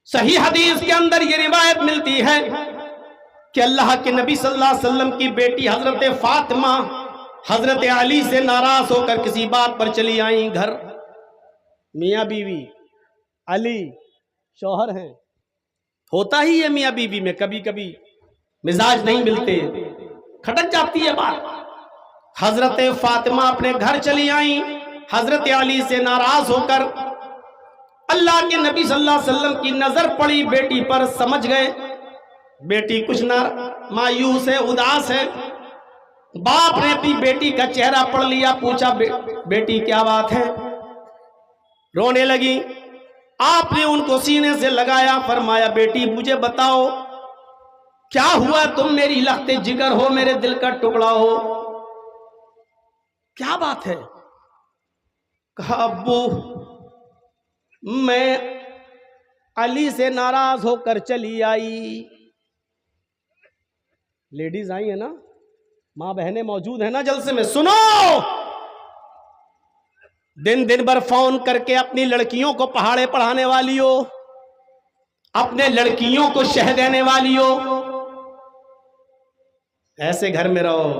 صحیح حدیث کے اندر یہ روایت ملتی ہے کہ اللہ کے نبی صلی اللہ علیہ وسلم کی بیٹی حضرت فاطمہ حضرت علی سے ناراض ہو کر کسی بات پر چلی آئیں گھر. میاں بیوی علی شوہر ہیں، ہوتا ہی ہے میاں بیوی میں کبھی کبھی مزاج نہیں ملتے، کھٹک جاتی ہے بات. حضرت فاطمہ اپنے گھر چلی آئیں حضرت علی سے ناراض ہو کر. اللہ کے نبی صلی اللہ علیہ وسلم کی نظر پڑی بیٹی پر، سمجھ گئے بیٹی کچھ نہ مایوس ہے، اداس ہے. باپ نے اپنی بیٹی کا چہرہ پڑھ لیا، پوچھا بیٹی کیا بات ہے؟ رونے لگی. آپ نے ان کو سینے سے لگایا، فرمایا بیٹی مجھے بتاؤ کیا ہوا، تم میری لخت جگر ہو، میرے دل کا ٹکڑا ہو، کیا بات ہے؟ کہا ابو میں علی سے ناراض ہو کر چلی آئی. لیڈیز آئی ہیں نا، ماں بہنیں موجود ہیں نا جلسے میں، سنو. دن بھر فون کر کے اپنی لڑکیوں کو پہاڑے پڑھانے والی ہو، اپنے لڑکیوں کو شہ دینے والی ہو، ایسے گھر میں رہو.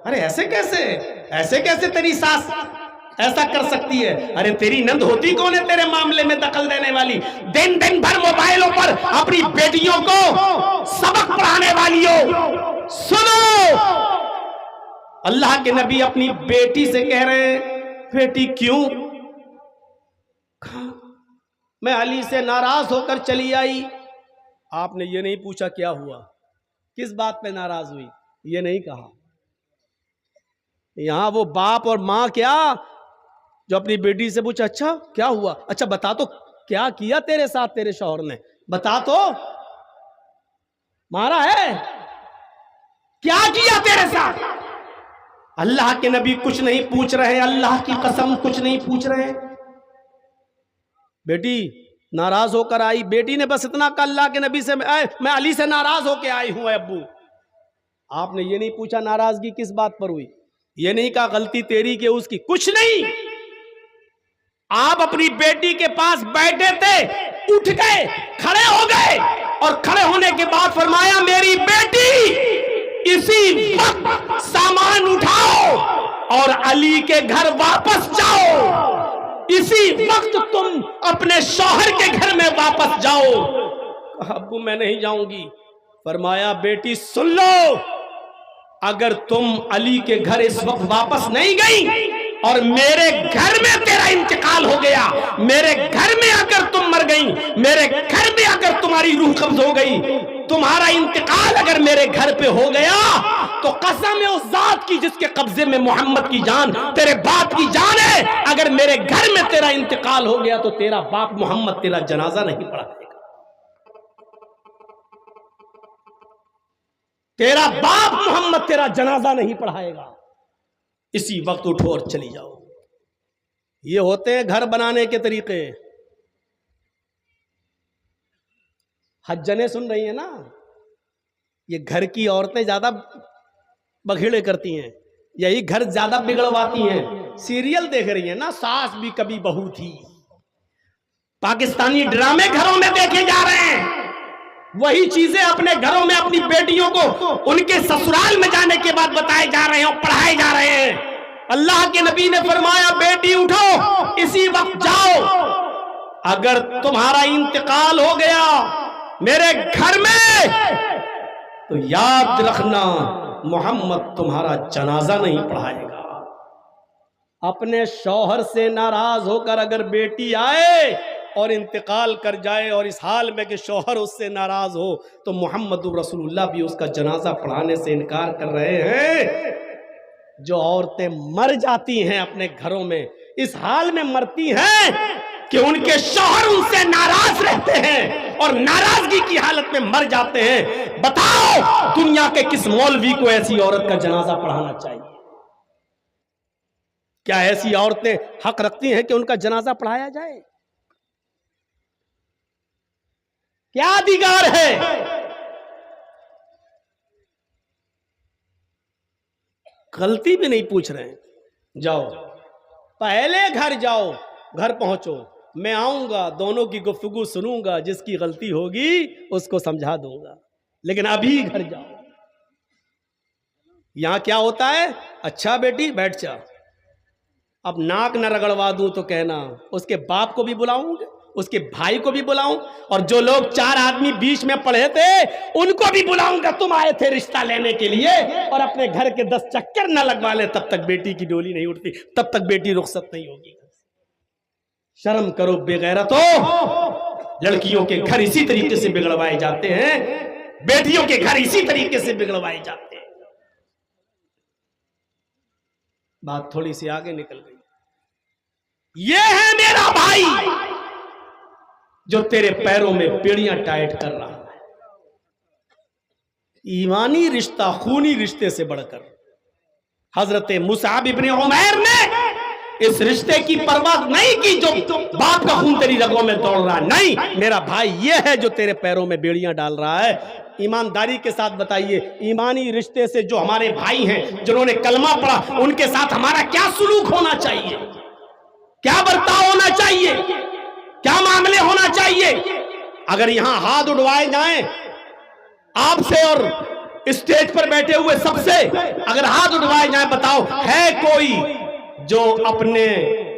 ارے ایسے کیسے تیری ساس ایسا کر سکتی ہے؟ ارے تیری نند ہوتی کون ہے تیرے معاملے میں دخل دینے والی؟ دن بھر موبائلوں پر اپنی بیٹیوں کو سبق پڑھانے والی ہو. سنو، اللہ کے نبی اپنی بیٹی سے کہہ رہے ہیں بیٹی کیوں؟ میں علی سے ناراض ہو کر چلی آئی. آپ نے یہ نہیں پوچھا کیا ہوا، کس بات پہ ناراض ہوئی، یہ نہیں کہا. یہاں وہ باپ اور ماں کیا جو اپنی بیٹی سے پوچھا اچھا کیا ہوا، اچھا بتا تو کیا کیا تیرے ساتھ تیرے شوہر نے، بتا تو، مارا ہے، کیا کیا تیرے ساتھ؟ اللہ کے نبی کچھ نہیں پوچھ رہے، اللہ کی قسم کچھ نہیں پوچھ رہے. بیٹی ناراض ہو کر آئی. بیٹی نے بس اتنا کہا اللہ کے نبی سے میں علی سے ناراض ہو کے آئی ہوں ابو. آپ نے یہ نہیں پوچھا ناراضگی کس بات پر ہوئی، یہ نہیں کہا غلطی تیری کہ اس کی، کچھ نہیں. آپ اپنی بیٹی کے پاس بیٹھے تھے، اٹھ گئے، کھڑے ہو گئے، اور کھڑے ہونے کے بعد فرمایا میری بیٹی اسی وقت سامان اٹھاؤ اور علی کے گھر واپس جاؤ، اسی وقت تم اپنے شوہر کے گھر میں واپس جاؤ. ابو میں نہیں جاؤں گی. فرمایا بیٹی سن لو، اگر تم علی کے گھر اس وقت واپس نہیں گئی اور میرے گھر میں تیرا انتقال ہو گیا، میرے گھر میں اگر تم مر گئی، میرے گھر میں اگر تمہاری روح قبض ہو گئی، تمہارا انتقال اگر میرے گھر پہ ہو گیا تو قسم ہے اس ذات کی جس کے قبضے میں محمد کی جان، تیرے باپ کی جان ہے، اگر میرے گھر میں تیرا انتقال ہو گیا تو تیرا باپ محمد تیرا جنازہ نہیں پڑھائے گا، تیرا باپ محمد تیرا جنازہ نہیں پڑھائے گا، اسی وقت اٹھو اور چلی جاؤ. یہ ہوتے ہیں گھر بنانے کے طریقے. حجنے سن رہی ہیں نا، یہ گھر کی عورتیں زیادہ بگھیڑے کرتی ہیں، یہی گھر زیادہ بگڑواتی ہیں. سیریل دیکھ رہی ہیں نا، ساس بھی کبھی بہو تھی، پاکستانی ڈرامے گھروں میں دیکھے جا رہے ہیں، وہی چیزیں اپنے گھروں میں اپنی بیٹیوں کو ان کے سسرال میں جانے کے بعد بتائے جا رہے ہیں اور پڑھائے جا رہے ہیں. اللہ کے نبی نے فرمایا بیٹی اٹھو اسی وقت جاؤ، اگر تمہارا انتقال ہو گیا میرے گھر میں تو یاد رکھنا محمد تمہارا جنازہ نہیں پڑھائے گا. اپنے شوہر سے ناراض ہو کر اگر بیٹی آئے اور انتقال کر جائے اور اس حال میں کہ شوہر اس سے ناراض ہو تو محمد رسول اللہ بھی اس کا جنازہ پڑھانے سے انکار کر رہے ہیں. جو عورتیں مر جاتی ہیں اپنے گھروں میں، اس حال میں مرتی ہیں کہ ان کے شوہر ان سے ناراض رہتے ہیں اور ناراضگی کی حالت میں مر جاتے ہیں، بتاؤ دنیا کے کس مولوی کو ایسی عورت کا جنازہ پڑھانا چاہیے؟ کیا ایسی عورتیں حق رکھتی ہیں کہ ان کا جنازہ پڑھایا جائے؟ کیا ادھیکار ہے؟ غلطی بھی نہیں پوچھ رہے ہیں. جاؤ پہلے گھر جاؤ، گھر پہنچو، میں آؤں گا, دونوں کی گفتگو سنوں گا, جس کی غلطی ہوگی اس کو سمجھا دوں گا, لیکن ابھی گھر جاؤ. یہاں کیا ہوتا ہے, اچھا بیٹی بیٹھ جا, اب ناک نہ رگڑوا دوں تو کہنا, اس کے باپ کو بھی بلاؤں گا, اس کے بھائی کو بھی بلاؤں, اور جو لوگ 4 آدمی بیچ میں پڑھے تھے ان کو بھی بلاؤں گا. تم آئے تھے رشتہ لینے کے لیے, اور اپنے گھر کے 10 چکر نہ لگوا لے تب تک بیٹی کی ڈولی نہیں اٹھتی, تب تک بیٹی رخصت نہیں ہوگی. شرم کرو بے غیرتو, لڑکیوں کے گھر اسی طریقے سے بگڑوائے جاتے ہیں, بیٹیوں کے گھر اسی طریقے سے بگڑوائے جاتے ہیں. بات تھوڑی سی آگے نکل گئی. یہ ہے میرا بھائی جو تیرے پیروں میں بیڑیاں ٹائٹ کر رہا ہے. ایمانی رشتہ خونی رشتے سے بڑھ کر حضرت مصعب ابن عمیر نے اس رشتے کی پرواہ نہیں کی جو باپ کا خون تیری رگوں میں دوڑ رہا ہے. نہیں, میرا بھائی یہ ہے جو تیرے پیروں میں بیڑیاں ڈال رہا ہے. ایمانداری کے ساتھ بتائیے, ایمانی رشتے سے جو ہمارے بھائی ہیں جنہوں نے کلمہ پڑھا, ان کے ساتھ ہمارا کیا سلوک ہونا چاہیے, کیا برتاؤ ہونا چاہیے, کیا معاملے ہونا چاہیے؟ اگر یہاں ہاتھ اڑوائے جائیں آپ سے اور اسٹیج پر بیٹھے ہوئے سب سے, اگر ہاتھ اڑوائے جائیں, بتاؤ ہے کوئی جو اپنے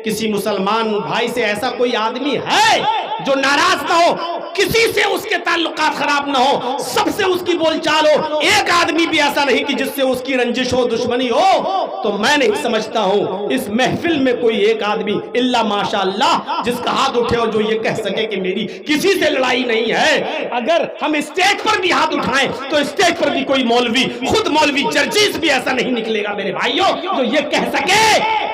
کسی مسلمان بھائی سے ایسا کوئی آدمی ہے جو ناراض نہ ہو, کسی سے اس کے تعلقات خراب نہ ہو, سب سے اس کی بول چال ہو, ایک آدمی بھی ایسا نہیں کہ جس سے اس کی رنجش ہو, دشمنی ہو؟ تو میں نہیں سمجھتا ہوں اس محفل میں کوئی ایک آدمی الا ماشاءاللہ جس کا ہاتھ اٹھے اور جو یہ کہہ سکے کہ میری کسی سے لڑائی نہیں ہے. اگر ہم اسٹیج پر بھی ہاتھ اٹھائیں تو اسٹیج پر بھی کوئی مولوی, خود مولوی جرجیز بھی ایسا نہیں نکلے گا میرے بھائیوں جو یہ کہہ سکے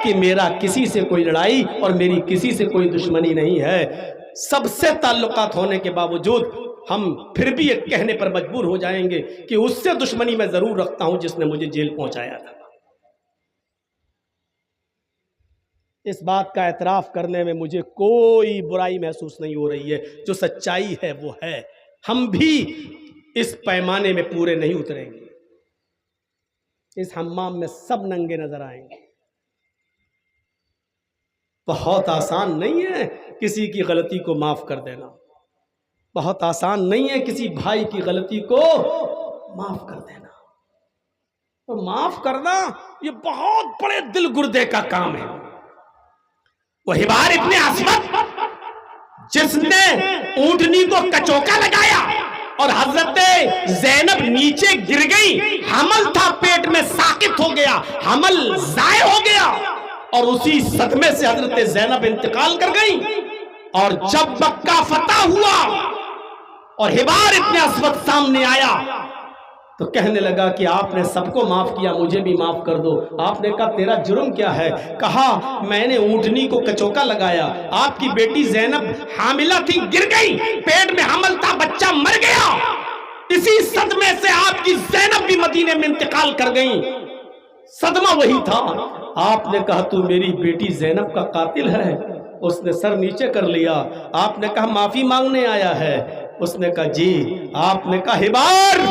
کہ میرا کسی سے کوئی لڑائی اور میری کسی سے کوئی دشمنی نہیں ہے. سب سے تعلقات ہونے کے باوجود ہم پھر بھی ایک کہنے پر مجبور ہو جائیں گے کہ اس سے دشمنی میں ضرور رکھتا ہوں جس نے مجھے جیل پہنچایا تھا. اس بات کا اعتراف کرنے میں مجھے کوئی برائی محسوس نہیں ہو رہی ہے. جو سچائی ہے وہ ہے. ہم بھی اس پیمانے میں پورے نہیں اتریں گے. اس حمام میں سب ننگے نظر آئیں گے. بہت آسان نہیں ہے کسی کی غلطی کو معاف کر دینا, بہت آسان نہیں ہے کسی بھائی کی غلطی کو معاف کر دینا. اور معاف کرنا یہ بہت بڑے دل گردے کا کام ہے. وہ حبار ابن اسود جس نے اونٹنی کو کچوکا لگایا اور حضرت زینب نیچے گر گئی, حمل تھا پیٹ میں, ساقط ہو گیا, حمل ضائع ہو گیا, اور اسی صدمے سے حضرت زینب انتقال کر گئی. اور جب مکہ فتح ہوا اور حبار ابن اسود سامنے آیا تو کہنے لگا کہ آپ نے سب کو معاف کیا, مجھے بھی معاف کر دو. آپ نے کہا تیرا جرم کیا ہے؟ کہا میں نے اونٹنی کو کچوکا لگایا, آپ کی بیٹی زینب حاملہ تھی, گر گئی, پیٹ میں حمل تھا, بچہ مر گیا, اسی صدمے سے آپ کی زینب بھی مدینے میں انتقال کر گئی. صدمہ وہی تھا. آپ نے کہا تو میری بیٹی زینب کا قاتل ہے؟ اس نے سر نیچے کر لیا. آپ نے کہا معافی مانگنے آیا ہے؟ اس نے کہا جی. آپ نے کہا حبار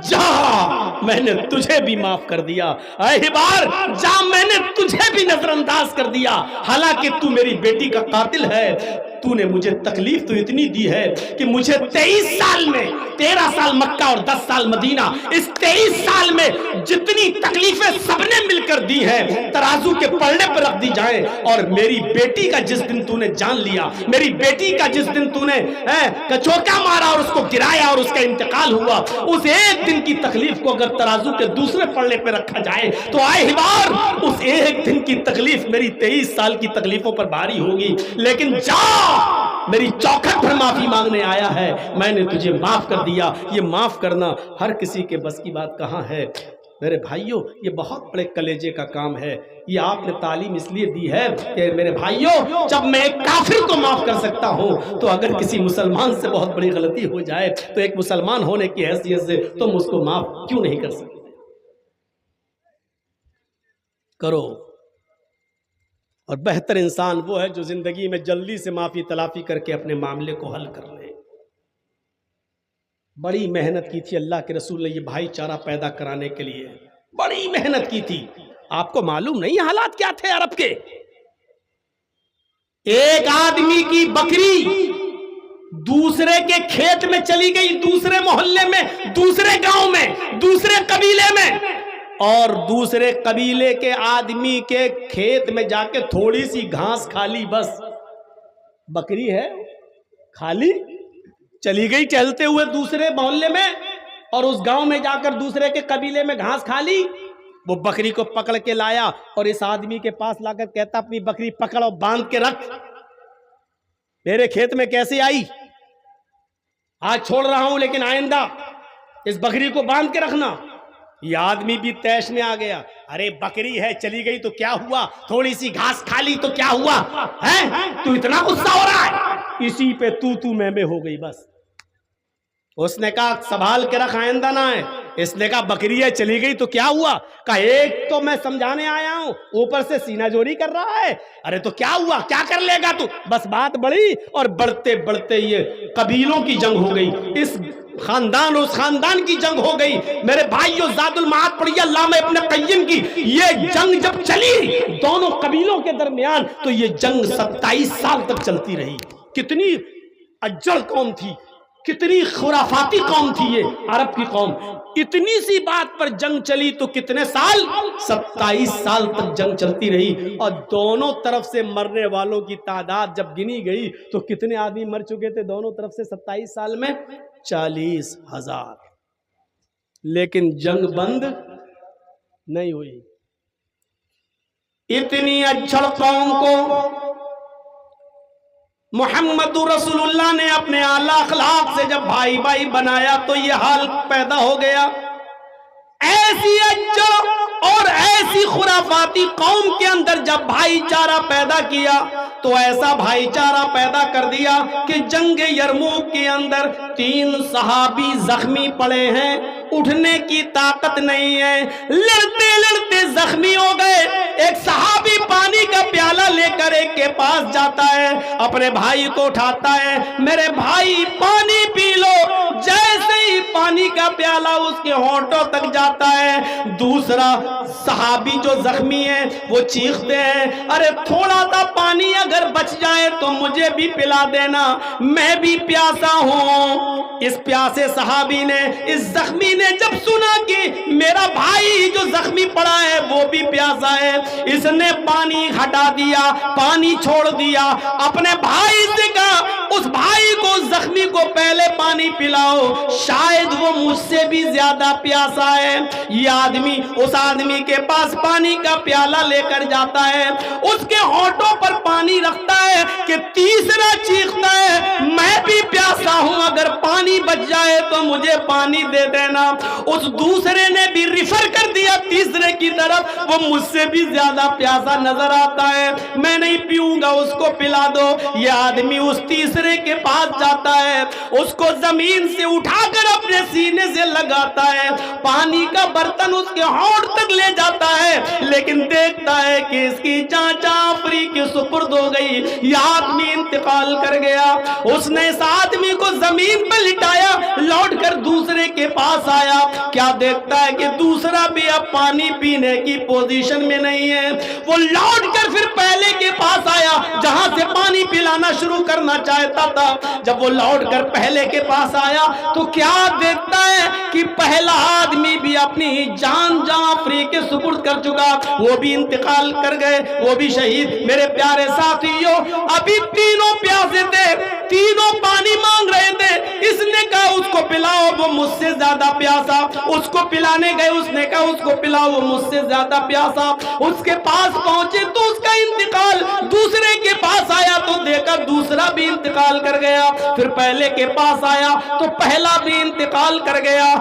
جا, میں نے تجھے بھی معاف کر دیا. اے حبار جا, میں نے تجھے بھی نظر انداز کر دیا, حالانکہ تو میری بیٹی کا قاتل ہے. تو نے مجھے تکلیف تو اتنی دی ہے کہ مجھے 23 سال میں 13 سال مکہ اور 10 سال مدینہ, اس 23 سال میں جتنی تکلیفیں سب نے مل کر دی ہیں ترازو کے پلڑے پر رکھ دی جائیں, اور میری بیٹی کا جس دن تو نے جان لیا, میری بیٹی کا جس دن تو نے کچوکا مارا اور اس کو گرایا اور اس کا انتقال ہوا, اس ایک دن کی تکلیف کو اگر ترازو کے دوسرے پلڑے پہ رکھا جائے تو آئے حبار اس ایک دن کی تکلیف میری 23 سال کی تکلیفوں پر بھاری ہوگی. لیکن جا, میری چوکھٹ پر معافی مانگنے آیا ہے, میں نے تجھے معاف کر دیا. یہ معاف کرنا ہر کسی کے بس کی بات کہاں ہے میرے بھائیوں. یہ بہت بڑے کلیجے کا کام ہے. یہ آپ نے تعلیم اس لیے دی ہے کہ میرے بھائیوں جب میں ایک کافر کو معاف کر سکتا ہوں تو اگر کسی مسلمان سے بہت بڑی غلطی ہو جائے تو ایک مسلمان ہونے کی حیثیت سے تم اس کو معاف کیوں نہیں کر سکتے؟ کرو. اور بہتر انسان وہ ہے جو زندگی میں جلدی سے معافی تلافی کر کے اپنے معاملے کو حل کر لے. بڑی محنت کی تھی اللہ کے رسول نے یہ بھائی چارہ پیدا کرانے کے لیے, بڑی محنت کی تھی. آپ کو معلوم نہیں حالات کیا تھے عرب کے؟ ایک آدمی کی بکری دوسرے کے کھیت میں چلی گئی، دوسرے محلے میں، دوسرے گاؤں میں، دوسرے قبیلے میں، اور دوسرے قبیلے کے آدمی کے کھیت میں جا کے تھوڑی سی گھاس کھا لی، بس بکری ہے کھا لی، چلی گئی چلتے ہوئے دوسرے محلے میں، اور اس گاؤں میں جا کر دوسرے کے قبیلے میں گھاس کھا لی۔ وہ بکری کو پکڑ کے لایا اور اس آدمی کے پاس لا کر کہتا اپنی بکری پکڑ اور باندھ کے رکھ، میرے کھیت میں کیسے آئی؟ آج چھوڑ رہا ہوں لیکن آئندہ اس بکری کو باندھ کے رکھنا۔ یہ آدمی بھی تیش میں آ گیا، ارے بکری ہے چلی گئی تو کیا ہوا، تھوڑی سی گھاس کھا لی تو کیا ہوا ہے، تو اتنا غصہ ہو رہا ہے؟ اسی پہ تو میں ہو گئی۔ بس اس نے کہا سنبھال کے رکھ آئندہ نہ ہے۔ اس نے کہا بکری ہے چلی گئی تو کیا ہوا؟ کہا ایک تو میں سمجھانے آیا ہوں، اوپر سے سینہ جوری کر رہا ہے، ارے تو کیا ہوا، کیا کر لے گا تو؟ بس بات بڑھی اور بڑھتے بڑھتے یہ قبیلوں کی جنگ ہو گئی، اس خاندان اور اس خاندان کی جنگ ہو گئی۔ میرے بھائیو زاد المعاد پڑھیے علامہ ابن قیم کی، یہ جنگ جب چلی دونوں قبیلوں کے درمیان تو یہ جنگ 27 سال تک چلتی رہی۔ کتنی اجڑ قوم تھی، کتنی خرافاتی قوم تھی یہ عرب کی قوم، اتنی سی بات پر جنگ چلی تو کتنے سال؟ 27 سال تک جنگ چلتی رہی، اور دونوں طرف سے مرنے والوں کی تعداد جب گنی گئی تو کتنے آدمی مر چکے تھے دونوں طرف سے 27 سال میں؟ 40,000۔ لیکن جنگ بند نہیں ہوئی۔ اتنی اجڑ قوم کو محمد رسول اللہ نے اپنے اعلیٰ اخلاق سے جب بھائی بھائی بنایا تو یہ حال پیدا ہو گیا۔ ایسی اجڑ اور ایسی خرافاتی قوم کے اندر جب بھائی چارہ پیدا کیا تو ایسا بھائی چارہ پیدا کر دیا کہ جنگ یرموک کے اندر 3 صحابی زخمی پڑے ہیں، اٹھنے کی طاقت نہیں ہے، لڑتے لڑتے زخمی ہو گئے۔ ایک صحابی پانی کا پیالہ لے کر ایک کے پاس جاتا ہے، اپنے بھائی کو اٹھاتا ہے، میرے بھائی پانی پی لو۔ جیسے ہی پانی کا پیالہ اس کے ہونٹوں تک جاتا ہے، دوسرا صحابی جو زخمی ہے وہ چیختے ہیں ارے تھوڑا سا پانی اگر بچ جائے تو مجھے بھی پلا دینا، میں بھی پیاسا ہوں۔ اس پیاسے صحابی نے، اس زخمی نے جب سنا کہ میرا بھائی جو زخمی پڑا ہے وہ بھی پیاسا ہے، اس نے پانی ہٹا دیا، پانی چھوڑ دیا، اپنے بھائی سے کہا اس بھائی کو زخمی کو پہلے پانی پلاؤ، شاید وہ مجھ سے بھی زیادہ پیاسا ہے۔ یہ آدمی اس آدمی کے پاس پانی کا پیالہ لے کر جاتا ہے، اس کے ہونٹوں پر پانی رکھتا ہے کہ تیسرا چیختا ہے میں بھی پیاسا ہوں، اگر پانی بچ جائے تو مجھے پانی دے دینا۔ اس دوسرے نے بھی ریفر کر دیا تیسرے کی طرف، وہ مجھ سے بھی زیادہ پیاسا نظر آتا ہے، میں نہیں پیوں گا، اس کو پلا دو۔ یہ آدمی اس تیسرے کے پاس جاتا ہے، اس کو زمین سے اٹھا کر اپنے سینے سے لگاتا ہے، پانی کا برتن اس کے ہونٹ تک لے جاتا ہے، لیکن دیکھتا ہے کہ اس کی جان جعفری کے سپرد ہو گئی، یہ آدمی انتقال کر گیا۔ اس نے اس آدمی کو زمین پر لٹایا، لوٹ کر دوسرے کے پاس آیا، کیا دیکھتا ہے کہ دوسرا بھی اب پانی پینے کی پوزیشن میں نہیں ہے۔ وہ لوٹ کر پھر پہلے کے پاس آیا جہاں سے پانی پلانا شروع کرنا چاہتا تھا۔ جب وہ لوٹ کر پہلے کے پاس آیا تو کیا دیکھتا ہے کہ پہلا آدمی بھی اپنی جان جعفری کے سپرد کر چکا، وہ بھی انتقال کر گئے، وہ بھی شہید۔ میرے پیارے ساتھیوں، ابھی تینوں پیاسے تھے، تینوں پانی مانگ رہے تھے، اس نے کہا اس کو پلاؤ، وہ مجھ سے زیادہ پیاسا، اس کو پلانے گئے، اس نے کہا اس کو پلاؤ، وہ مجھ سے زیادہ پیاسا۔ اس کے پاس پہنچے تو اس کا انتقال، دوسرے کے پاس آیا تو دیکھا دوسرا بھی انتقال کر گیا، پھر پہلے کے پاس آیا تو پہلا بھی انتقال کر گیا۔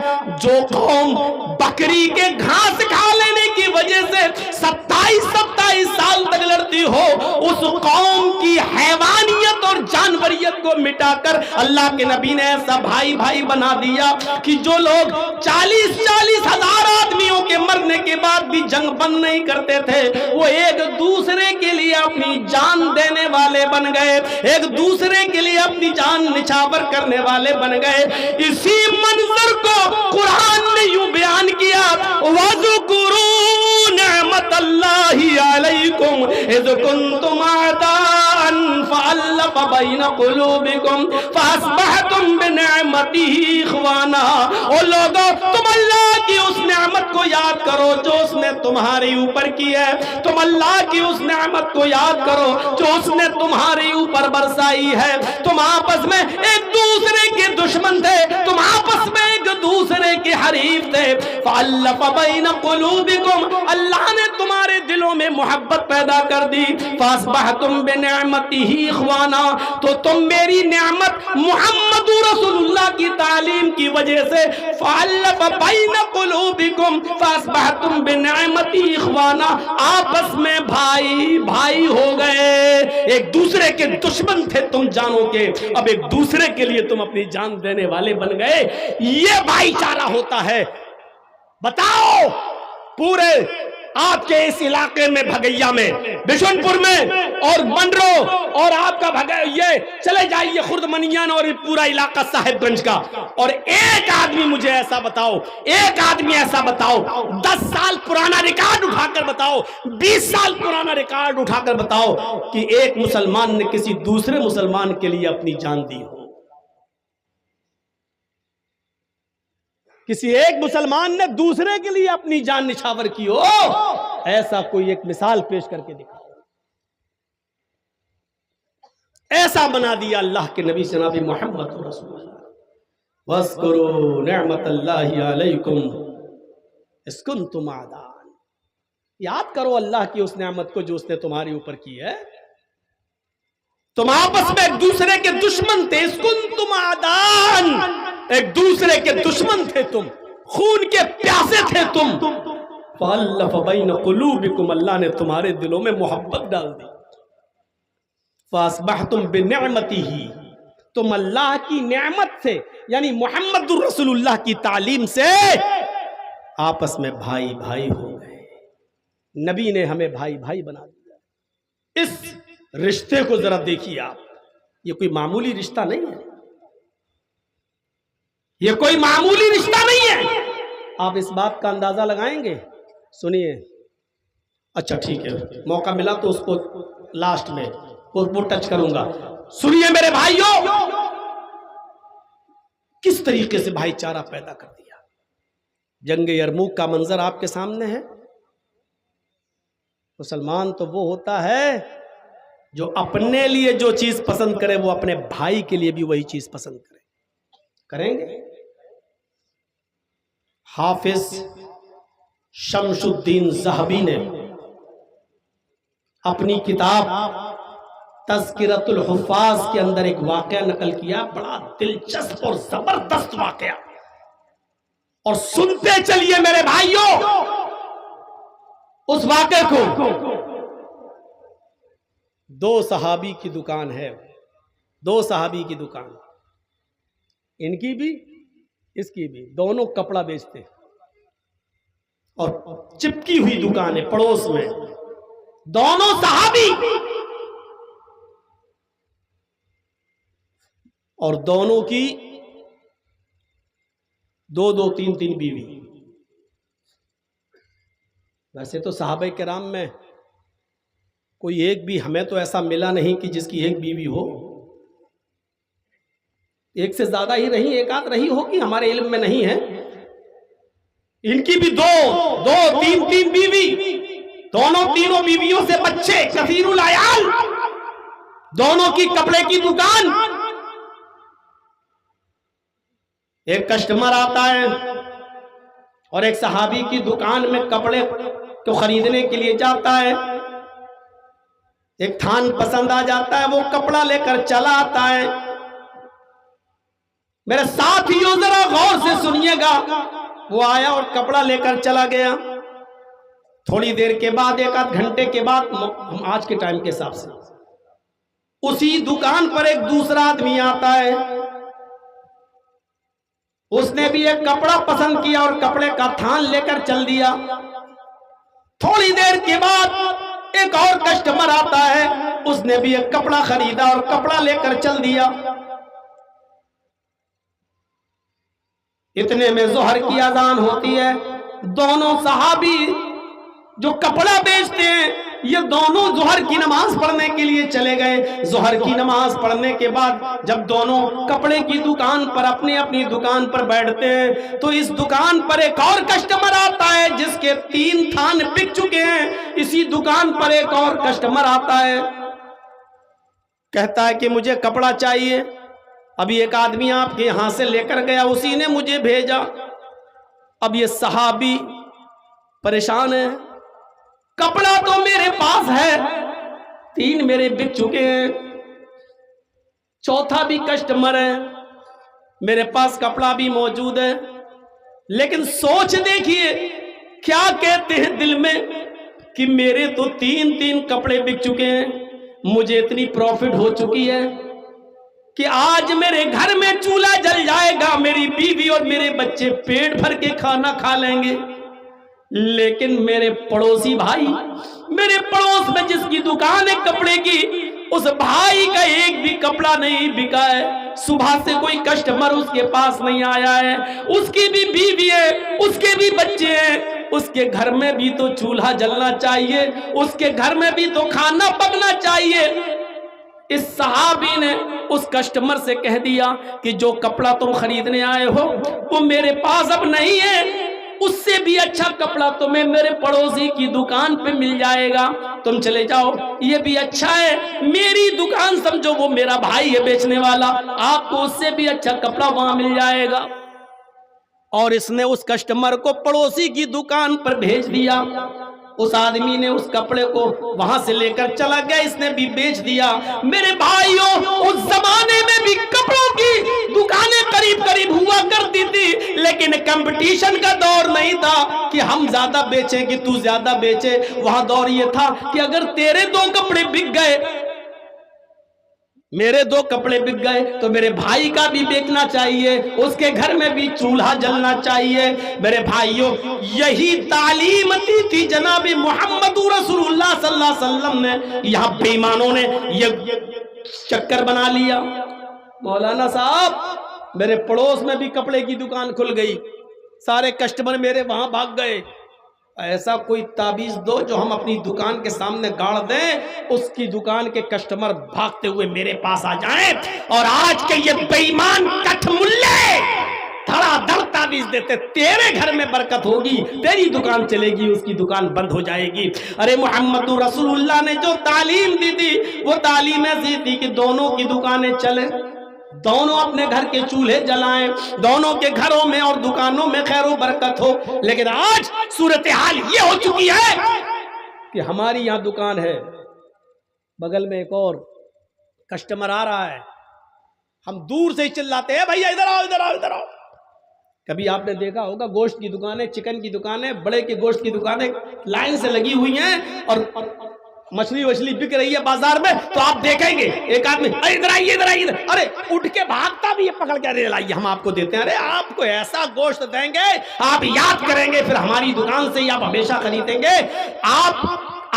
جو قوم بکری کے گھاس کھا لینے کی وجہ سے 27 سال تک لڑتی ہو، اس قوم کی حیوانیت اور جانوریت کو مٹا کر اللہ کے نبی نے ایسا بھائی بھائی بنا دیا کہ جو لوگ 40 ہزار آدمیوں کے مرنے کے بعد بھی جنگ بند نہیں کرتے تھے، وہ ایک دوسرے کے لیے اپنی جان دینے والے بن گئے، ایک دوسرے کے لیے اپنی جان نچھاور کرنے والے بن گئے۔ اسی منظر کو قرآن نے یوں بیان کیا، وَذُكُرُوا نِعْمَةَ اللَّهِ عَلَيْكُمْ إِذْ كُنْتُمْ أَعْدَاءً فألف بین قلوبکم فاصبحتم بنعمتہ اخوانا۔ او لوگو تم اللہ کی اس نعمت کو یاد کرو جو اس نے تمہارے اوپر کی ہے، تم اللہ کی اس نعمت کو یاد کرو جو اس نے تمہارے اوپر برسائی ہے۔ تم آپس میں ایک دوسرے کے دشمن تھے، تم آپس میں ایک دوسرے کے حریف تھے، فألف بین قلوبکم، اللہ نے تمہارے دلوں میں محبت پیدا کر دی، فاصبحتم بنعمتہ اخوانا، تو تم میری نعمت محمد رسول اللہ کی تعلیم کی وجہ سے فألف بین قلوبکم فاصبحتم بنعمتہ اخوانا، آپس میں بھائی بھائی ہو گئے۔ ایک دوسرے کے دشمن تھے تم جانو کے، اب ایک دوسرے کے لیے تم اپنی جان دینے والے بن گئے۔ یہ بھائی چارہ ہوتا ہے۔ بتاؤ پورے آپ کے اس علاقے میں بھگیا میں، بشن پور میں اور منڈرو اور آپ کا یہ چلے جائیے خرد منیان اور پورا علاقہ صاحب گنج کا، اور ایک آدمی مجھے ایسا بتاؤ، ایک آدمی ایسا بتاؤ، 10 سال پرانا ریکارڈ اٹھا کر بتاؤ، 20 سال پرانا ریکارڈ اٹھا کر بتاؤ کہ ایک مسلمان نے کسی دوسرے مسلمان کے لیے اپنی جان دی ہو، کسی ایک مسلمان نے دوسرے کے لیے اپنی جان نچھاور کی ہو، ایسا کوئی ایک مثال پیش کر کے دکھا۔ ایسا بنا دیا اللہ کے نبی جناب محمد رسول اللہ۔ وَاذْكُرُوا نِعْمَةَ اللَّهِ عَلَيْكُمْ إِذْ كُنْتُمْ أَعْدَاءً، یاد کرو اللہ کی اس نعمت کو جو اس نے تمہارے اوپر کی ہے، تم آپس میں ایک دوسرے کے دشمن تھے، إِذْ كُنْتُمْ أَعْدَاءً، ایک دوسرے کے دشمن تھے تم، خون کے پیاسے تھے تم، فَأَلَّفَ بَيْنَ قُلُوبِكُمْ، اللہ نے تمہارے دلوں میں محبت ڈال دی، فَأَصْبَحْتُمْ بِنِعْمَتِهِ، تم اللہ کی نعمت سے یعنی محمد رسول اللہ کی تعلیم سے آپس میں بھائی بھائی ہو گئے۔ نبی نے ہمیں بھائی بھائی بنا دیا۔ اس رشتے کو ذرا دیکھیے آپ، یہ کوئی معمولی رشتہ نہیں ہے، یہ کوئی معمولی رشتہ نہیں ہے۔ آپ اس بات کا اندازہ لگائیں گے؟ سنیے، اچھا ٹھیک ہے، موقع ملا تو اس کو لاسٹ میں وہ ٹچ کروں گا۔ سنیے میرے بھائیوں، کس طریقے سے بھائی چارہ پیدا کر دیا۔ جنگ یرموک کا منظر آپ کے سامنے ہے۔ مسلمان تو وہ ہوتا ہے جو اپنے لیے جو چیز پسند کرے وہ اپنے بھائی کے لیے بھی وہی چیز پسند کرے۔ کریں گے؟ حافظ شمس الدین ذہبی نے اپنی کتاب تذکرۃ الحفاظ کے اندر ایک واقعہ نقل کیا، بڑا دلچسپ اور زبردست واقعہ، اور سنتے چلیے میرے بھائیوں اس واقعے کو۔ 2 صحابی کی دکان ہے، 2 صحابی کی دکان، ان کی بھی اس کی بھی، دونوں کپڑا بیچتے اور چپکی ہوئی دکان ہے پڑوس میں، دونوں صحابی اور دونوں کی 2 3 بیوی۔ ویسے تو صحابہ کرام میں کوئی ایک بھی ہمیں تو ایسا ملا نہیں کہ جس کی ایک بیوی ہو، ایک سے زیادہ ہی رہی، ایک آدھ رہی ہوگی، ہمارے علم میں نہیں ہے۔ ان کی بھی 2 3 بیوی، دونوں تینوں بیویوں سے بچے، کثیر العیال، دونوں کی کپڑے کی دکان۔ ایک کسٹمر آتا ہے اور ایک صحابی کی دکان میں کپڑے کو خریدنے کے لیے جاتا ہے، ایک تھان پسند آ جاتا ہے، وہ کپڑا لے کر چلا آتا ہے۔ میرے ساتھیوں ذرا غور سے سنیے گا، وہ آیا اور کپڑا لے کر چلا گیا، تھوڑی دیر کے بعد 1 آدھ گھنٹے کے بعد، ہم آج کے ٹائم کے حساب سے، اسی دکان پر ایک دوسرا آدمی آتا ہے، اس نے بھی ایک کپڑا پسند کیا اور کپڑے کا تھان لے کر چل دیا۔ تھوڑی دیر کے بعد ایک اور کسٹمر آتا ہے، اس نے بھی ایک کپڑا خریدا اور کپڑا لے کر چل دیا۔ اتنے میں ظہر کی اذان ہوتی ہے، دونوں صحابی جو کپڑا بیچتے ہیں یہ دونوں ظہر کی نماز پڑھنے کے لیے چلے گئے. ظہر کی نماز پڑھنے کے بعد جب دونوں کپڑے کی دکان پر اپنی اپنی دکان پر بیٹھتے ہیں تو اس دکان پر ایک اور کسٹمر آتا ہے جس کے 3 تھان بک چکے ہیں. اسی دکان پر ایک اور کسٹمر آتا ہے, کہتا ہے کہ مجھے کپڑا چاہیے. ابھی ایک آدمی آپ کے یہاں سے لے کر گیا, اسی نے مجھے بھیجا. اب یہ صحابی پریشان ہے, کپڑا تو میرے پاس ہے, 3 میرے بک چکے ہیں, 4تھا بھی کسٹمر ہے, میرے پاس کپڑا بھی موجود ہے. لیکن سوچ دیکھیے کیا کہتے ہیں دل میں کہ میرے تو 3 کپڑے بک چکے ہیں, مجھے اتنی پروفٹ ہو چکی ہے کہ آج میرے گھر میں چولہا جل جائے گا, میری بیوی اور میرے بچے پیٹ بھر کے کھانا کھا لیں گے. لیکن میرے پڑوسی بھائی, میرے پڑوس میں جس کی دکان ہے کپڑے کی, اس بھائی کا ایک بھی کپڑا نہیں بکا ہے. صبح سے کوئی کسٹمر اس کے پاس نہیں آیا ہے, اس کی بھی بیوی ہے, اس کے بھی بچے ہیں, اس کے گھر میں بھی تو چولہا جلنا چاہیے, اس کے گھر میں بھی تو کھانا پکنا چاہیے. اس صحابی نے اس کسٹمر سے کہہ دیا کہ جو کپڑا تم خریدنے آئے ہو وہ میرے پاس اب نہیں ہے, اس سے بھی اچھا کپڑا تمہیں میرے پڑوسی کی دکان پہ مل جائے گا, تم چلے جاؤ, یہ بھی اچھا ہے. میری دکان سمجھو, وہ میرا بھائی ہے بیچنے والا, آپ کو اس سے بھی اچھا کپڑا وہاں مل جائے گا. اور اس نے اس کسٹمر کو پڑوسی کی دکان پر بھیج دیا. اس آدمی نے اس کپڑے کو وہاں سے لے کر چلا گیا, اس نے بھی بیچ دیا. میرے بھائیوں, اس زمانے میں بھی کپڑوں کی دکانیں قریب قریب ہوا کرتی تھی, لیکن کمپٹیشن کا دور نہیں تھا کہ ہم زیادہ بیچیں کہ تو زیادہ بیچے. وہاں دور یہ تھا کہ اگر تیرے 2 کپڑے بک گئے, میرے 2 کپڑے بک گئے, تو میرے بھائی کا بھی بیچنا چاہیے, اس کے گھر میں بھی چولہا جلنا چاہیے. میرے بھائیوں, یہی تعلیم دی تھی جناب محمد رسول اللہ صلی اللہ علیہ وسلم نے. یہاں بے ایمانوں نے یہ چکر بنا لیا, مولانا صاحب میرے پڑوس میں بھی کپڑے کی دکان کھل گئی, سارے کسٹمر میرے وہاں بھاگ گئے. ایسا کوئی تعبیذ دو جو ہم اپنی دکان کے سامنے گاڑ دیں, اس کی دکان کے کسٹمر بھاگتے ہوئے میرے پاس آ جائیں, اور آج کے یہ بے ایمان کٹھ ملے دھڑا دھڑ تعبیذ دیتے, تیرے گھر میں برکت ہوگی, تیری دکان چلے گی, اس کی دکان بند ہو جائے گی. ارے محمد رسول اللہ نے جو تعلیم دی تھی وہ تعلیم ایسی تھی کہ دونوں کی دکانیں چلیں, دونوں اپنے گھر کے چولہے جلائیں, دونوں کے گھروں میں اور دکانوں میں خیر و برکت ہو. لیکن آج صورتحال یہ ہو چکی ہے کہ ہماری یہاں دکان ہے, بغل میں ایک اور کسٹمر آ رہا ہے, ہم دور سے ہی چلاتے ہیں بھیا ادھر آؤ ادھر آؤ ادھر آؤ. کبھی آپ نے دیکھا ہوگا گوشت کی دکانیں, چکن کی دکانیں, بڑے کے گوشت کی دکانیں لائن سے لگی ہوئی ہیں, اور مچھلی وچھلی بک رہی ہے بازار میں, تو آپ دیکھیں گے ایک آدمی ادھر آئیے ادھر آئیے, ارے اٹھ کے بھاگتا بھی ہے, پکڑ کے ارے لائیے ہم آپ کو دیتے ہیں, ارے آپ کو ایسا گوشت دیں گے آپ یاد کریں گے, پھر ہماری دکان سے ہی آپ ہمیشہ خریدیں گے. آپ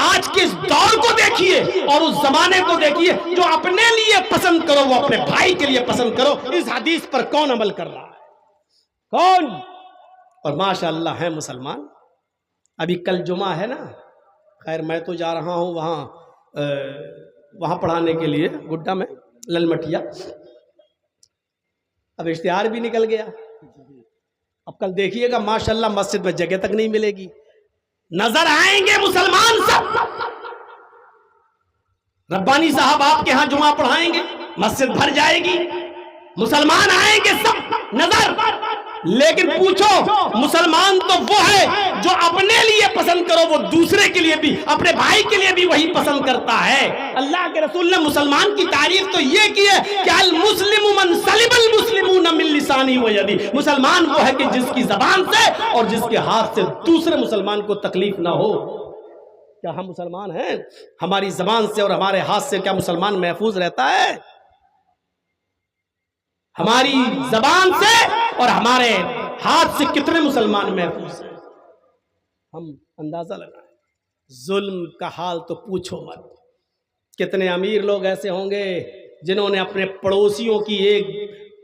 آج کے اس دور کو دیکھیے اور اس زمانے کو دیکھیے, جو اپنے لیے پسند کرو وہ اپنے بھائی کے لیے پسند کرو. اس حدیث پر کون عمل کر رہا ہے, کون؟ اور ماشاءاللہ ہے مسلمان. ابھی کل جمعہ ہے نا, خیر میں تو جا رہا ہوں وہاں پڑھانے کے لیے گڈا میں لل مٹیا. اب اشتہار بھی نکل گیا, اب کل دیکھیے گا ماشاءاللہ مسجد میں جگہ تک نہیں ملے گی, نظر آئیں گے مسلمان سب. ربانی صاحب آپ کے ہاں جمعہ پڑھائیں گے, مسجد بھر جائے گی, مسلمان آئیں گے سب نظر. لیکن پوچھو مسلمان تو وہ ہے جو اپنے لیے پسند کرو وہ دوسرے کے لیے بھی, اپنے بھائی کے لیے بھی وہی پسند کرتا ہے. اللہ کے رسول نے مسلمان کی تعریف تو یہ کی ہے کہ المسلم من سلم المسلمون من لسانی و یدی, مسلمان وہ ہے کہ جس کی زبان سے اور جس کے ہاتھ سے دوسرے مسلمان کو تکلیف نہ ہو. کیا ہم مسلمان ہیں؟ ہماری زبان سے اور ہمارے ہاتھ سے کیا مسلمان محفوظ رہتا ہے؟ ہماری زبان سے اور ہمارے ہاتھ سے کتنے مسلمان محفوظ ہیں؟ ہم اندازہ لگائیں. ظلم کا حال تو پوچھو مت. کتنے امیر لوگ ایسے ہوں گے جنہوں نے اپنے پڑوسیوں کی ایک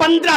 15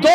2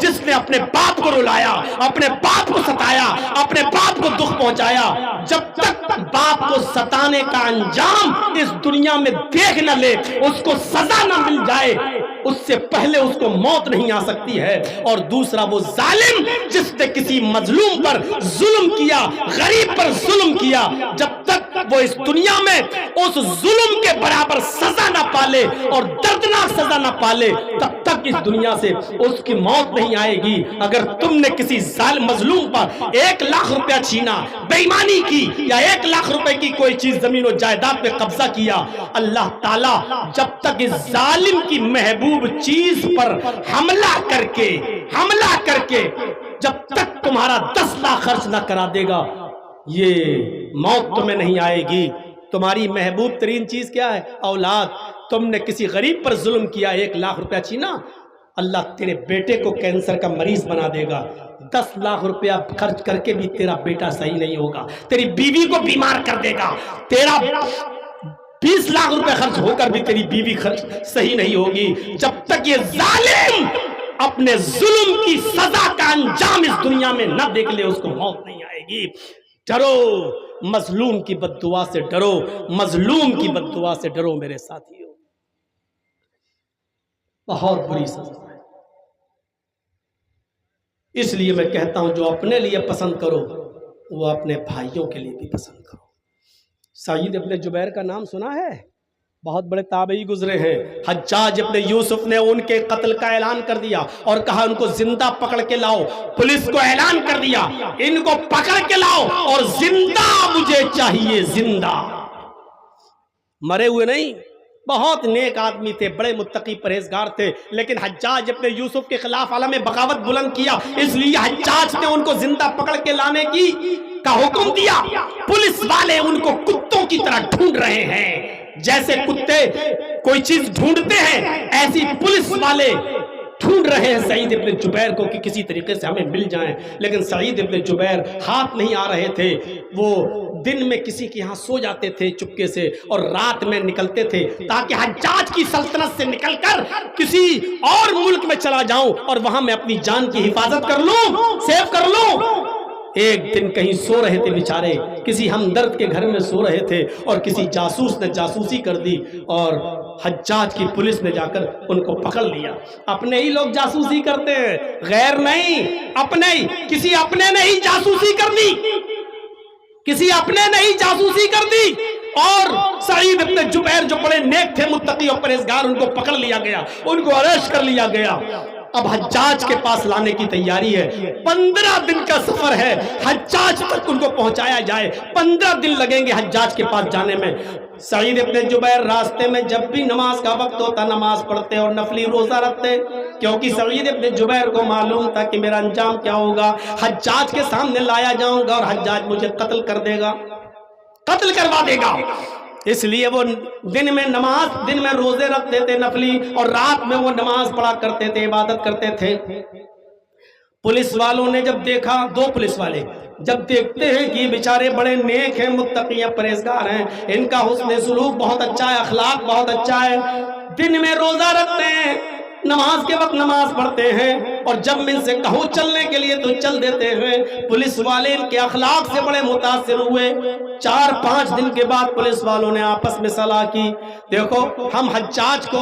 جس نے اپنے باپ کو رلایا، اپنے باپ کو ستایا، اپنے باپ کو دکھ پہنچایا۔ جب تک باپ کو ستانے کا انجام اس دنیا میں دیکھ نہ لے، اس کو سزا نہ مل جائے، اس سے پہلے اس کو موت نہیں آ سکتی ہے۔ اور دوسرا وہ ظالم جس نے کسی مظلوم پر ظلم کیا، غریب پر ظلم کیا، جب تک وہ اس دنیا میں اس ظلم کے برابر سزا نہ پالے اور دردناک سزا نہ پالے، تب تک اس دنیا سے اس کی موت نہیں آئے گی۔ اگر تم نے کسی ظالم مظلوم پر 1 لاکھ روپیہ چھینا، بے ایمانی کی، یا 1 لاکھ روپے کی کوئی چیز زمین و جائیداد پہ قبضہ کیا، اللہ تعالیٰ جب تک اس ظالم کی محبوب چیز پر حملہ کر کے جب تک تمہارا 10 لاکھ خرچ نہ کرا دے گا، یہ موت تمہیں نہیں آئے گی۔ تمہاری محبوب ترین چیز کیا ہے؟ اولاد۔ تم نے کسی غریب پر ظلم کیا، 1 لاکھ روپیہ چھینا، اللہ تیرے بیٹے کو کینسر کا مریض بنا دے گا۔ 10 لاکھ روپیہ خرچ کر کے بھی تیرا بیٹا صحیح نہیں ہوگا، تیری بیوی کو بیمار کر دے گا، تیرا 20 لاکھ روپے خرچ ہو کر بھی تیری بیوی صحیح نہیں ہوگی۔ جب تک یہ ظالم اپنے ظلم کی سزا کا انجام اس دنیا میں نہ دیکھ لے، اس کو موت نہیں آئے گی۔ ڈرو، مظلوم کی بد دعا سے ڈرو، مظلوم کی بد دعا سے ڈرو میرے ساتھیو، بہت بری سزا ہے۔ اس لیے میں کہتا ہوں جو اپنے لیے پسند کرو وہ اپنے بھائیوں کے لیے بھی پسند کرو۔ سعید ابن جبیر کا نام سنا ہے؟ بہت بڑے تابعی گزرے ہیں۔ حجاج ابن یوسف نے ان کے قتل کا اعلان کر دیا اور کہا ان کو زندہ پکڑ کے لاؤ۔ پولیس کو اعلان کر دیا ان کو پکڑ کے لاؤ اور زندہ مجھے چاہیے، زندہ، مرے ہوئے نہیں۔ بہت نیک آدمی تھے، بڑے متقی پرہیزگار تھے، لیکن حجاج ابن یوسف کے خلاف عالم بغاوت بلند کیا، اس لیے حجاج نے ان کو زندہ پکڑ کے لانے کا حکم دیا۔ پولیس والے ان کو کتوں کی طرح ڈھونڈ رہے ہیں، جیسے کتے کوئی چیز ڈھونڈتے ہیں، ایسی پولیس والے ڈھونڈ رہے ہیں سعید ابن جبیر کو کہ کسی طریقے سے ہمیں مل جائیں۔ لیکن سعید ابن جبیر ہاتھ نہیں آ رہے تھے، وہ دن میں کسی کے ہاں سو جاتے تھے چپکے سے اور رات میں نکلتے تھے تاکہ حجاج کی سلطنت سے نکل کر کسی اور ملک میں چلا جاؤں اور وہاں میں اپنی جان کی حفاظت کر لوں، سیو کر لوں۔ ایک دن کہیں سو رہے تھے بیچارے، کسی ہمدرد کے گھر میں سو رہے تھے اور کسی جاسوس نے جاسوسی کر دی اور حجاج کی پولیس نے جا کر ان کو پکڑ لیا۔ اپنے ہی لوگ جاسوسی کرتے ہیں، غیر نہیں، اپنے ہی، کسی اپنے نے ہی جاسوسی کر دی، کسی اپنے نے ہی جاسوسی کر دی اور سعید ابن جبیر جو بڑے نیک تھے، متقی اور پرہیزگار، ان کو پکڑ لیا گیا، ان کو اریسٹ کر لیا گیا۔ اب حجاج کے پاس لانے کی تیاری ہے، 15 دن کا سفر ہے، حجاج تک ان کو پہنچایا جائے، 15 دن لگیں گے حجاج کے پاس جانے میں۔ سعید ابن جبیر راستے میں جب بھی نماز کا وقت ہوتا نماز پڑھتے اور نفلی روزہ رکھتے، کیونکہ سعید ابن جبیر کو معلوم تھا کہ میرا انجام کیا ہوگا، حجاج کے سامنے لایا جاؤں گا اور حجاج مجھے قتل کر دے گا، قتل کروا دے گا۔ اس لیے وہ دن میں روزے رکھتے تھے نفلی، اور رات میں وہ نماز پڑھا کرتے تھے، عبادت کرتے تھے۔ پولیس والوں نے جب دیکھا، 2 پولیس والے جب دیکھتے ہیں کہ بیچارے بڑے نیک ہیں، متقی ہیں، پرہیزگار ہیں، ان کا حسن سلوک بہت اچھا ہے، اخلاق بہت اچھا ہے، دن میں روزہ رکھتے ہیں، نماز کے وقت نماز پڑھتے ہیں، اور جب میں ان سے کہو چلنے کے لیے تو چل دیتے ہیں۔ پولیس والے ان کے اخلاق سے بڑے متاثر ہوئے۔ 4-5 دن کے بعد پولیس والوں نے آپس میں صلاح کی، دیکھو ہم حجاج کو،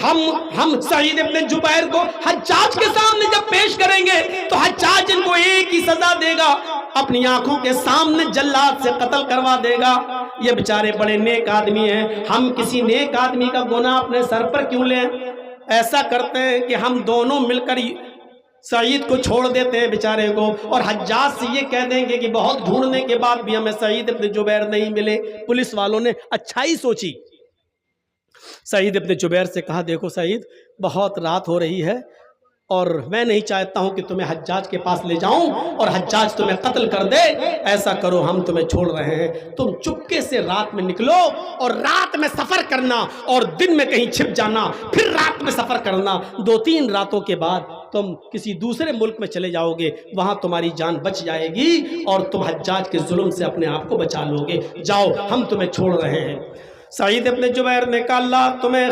ہم سعید ابن جبیر کو حجاج کے سامنے جب پیش کریں گے تو حجاج ان کو ایک ہی سزا دے گا، اپنی آنکھوں کے سامنے جلاد سے قتل کروا دے گا۔ یہ بیچارے بڑے نیک آدمی ہیں، ہم کسی نیک آدمی کا گناہ اپنے سر پر کیوں لیں؟ ایسا کرتے ہیں کہ ہم دونوں مل کر سعید کو چھوڑ دیتے ہیں بیچارے کو، اور حجاج سے یہ کہہ دیں گے کہ بہت ڈھونڈنے کے بعد بھی ہمیں سعید ابن جبیر نہیں ملے۔ پولیس والوں نے اچھائی سوچی، سعید ابن جبیر سے کہا دیکھو سعید، بہت رات ہو رہی ہے اور میں نہیں چاہتا ہوں کہ تمہیں حجاج کے پاس لے جاؤں اور حجاج تمہیں قتل کر دے، ایسا کرو ہم تمہیں چھوڑ رہے ہیں، تم چپکے سے رات میں نکلو اور رات میں سفر کرنا اور دن میں کہیں چھپ جانا، پھر رات میں سفر کرنا، 2-3 راتوں کے بعد تم کسی دوسرے ملک میں چلے جاؤ گے، وہاں تمہاری جان بچ جائے گی اور تم حجاج کے ظلم سے اپنے آپ کو بچا لو گے، جاؤ ہم تمہیں چھوڑ رہے ہیں۔ سعید ابن جبیر نے کہا اللہ تمہیں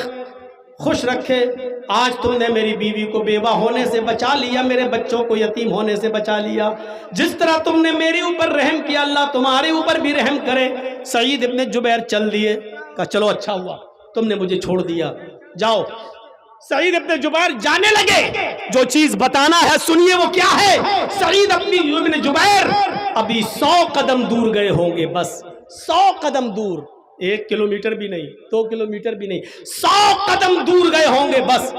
خوش رکھے. آج تم نے میری بیوی کو بیوہ ہونے سے بچا لیا, میرے بچوں کو یتیم ہونے سے بچا لیا. جس طرح تم نے میرے اوپر رحم کیا, اللہ تمہارے اوپر بھی رحم کرے. سعید ابن جبیر چل دیے, کہا چلو اچھا ہوا تم نے مجھے چھوڑ دیا, جاؤ. سعید ابن جبیر جانے لگے. جو چیز بتانا ہے سنیے وہ کیا ہے. سعید ابن جبیر ابھی 100 قدم دور گئے ہوں گے, بس 100 قدم دور, 1 کلومیٹر بھی نہیں, 2 کلومیٹر بھی نہیں, 100 قدم دور گئے ہوں گے بس.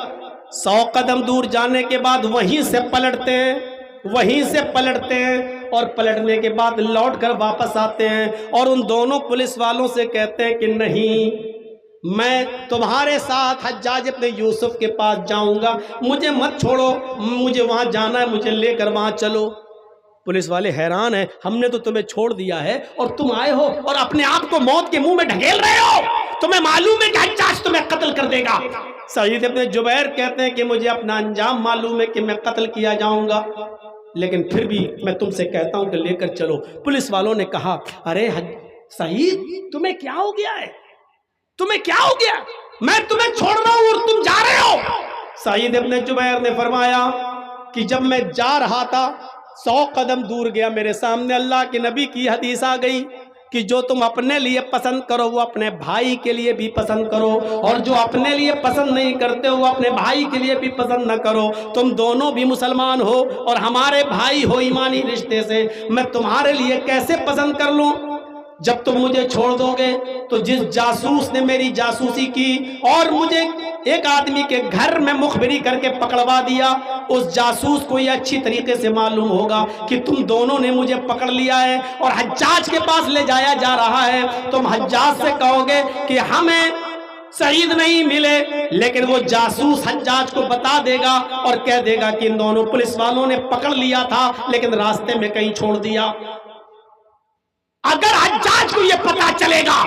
100 قدم دور جانے کے بعد وہیں سے پلٹتے ہیں, وہیں سے پلٹتے ہیں, اور پلٹنے کے بعد لوٹ کر واپس آتے ہیں, اور ان دونوں پولیس والوں سے کہتے ہیں کہ نہیں, میں تمہارے ساتھ حجاج ابن یوسف کے پاس جاؤں گا, مجھے مت چھوڑو, مجھے وہاں جانا ہے, مجھے لے کر وہاں چلو. پولیس والے حیران ہیں, ہم نے تو تمہیں چھوڑ دیا ہے اور تم آئے ہو اور اپنے آپ کو موت کے منہ میں ڈھکیل رہے ہو, تمہیں معلوم ہے کہ حجاج تمہیں قتل کر دے گا. سعید ابن جبیر کہتے ہیں کہ مجھے اپنا انجام معلوم ہے کہ میں قتل کیا جاؤں گا, لیکن پھر بھی میں تم سے کہتا ہوں کہ لے کر چلو. پولیس والوں نے کہا ارے سعید تمہیں کیا ہو گیا ہے, تمہیں کیا ہو گیا, میں تمہیں چھوڑ رہا ہوں اور تم جا رہے ہو. سعید ابن جبیر نے فرمایا کہ جب میں جا رہا تھا 100 قدم دور گیا, میرے سامنے اللہ کے نبی کی حدیث آ گئی کہ جو تم اپنے لیے پسند کرو وہ اپنے بھائی کے لیے بھی پسند کرو, اور جو اپنے لیے پسند نہیں کرتے وہ اپنے بھائی کے لیے بھی پسند نہ کرو. تم دونوں بھی مسلمان ہو اور ہمارے بھائی ہو ایمانی رشتے سے, میں تمہارے لیے کیسے پسند کر لوں. جب تم مجھے چھوڑ دو گے تو جس جاسوس نے میری جاسوسی کی اور مجھے ایک آدمی کے گھر میں مخبری کر کے پکڑوا دیا, اس جاسوس کو یہ اچھی طریقے سے معلوم ہوگا کہ تم دونوں نے مجھے پکڑ لیا ہے اور حجاج کے پاس لے جایا جا رہا ہے. تم حجاج سے کہو گے کہ ہمیں سعید نہیں ملے, لیکن وہ جاسوس حجاج کو بتا دے گا اور کہہ دے گا کہ ان دونوں پولیس والوں نے پکڑ لیا تھا لیکن راستے میں کہیں چھوڑ دیا. اگر حجاج کو یہ پتا چلے گا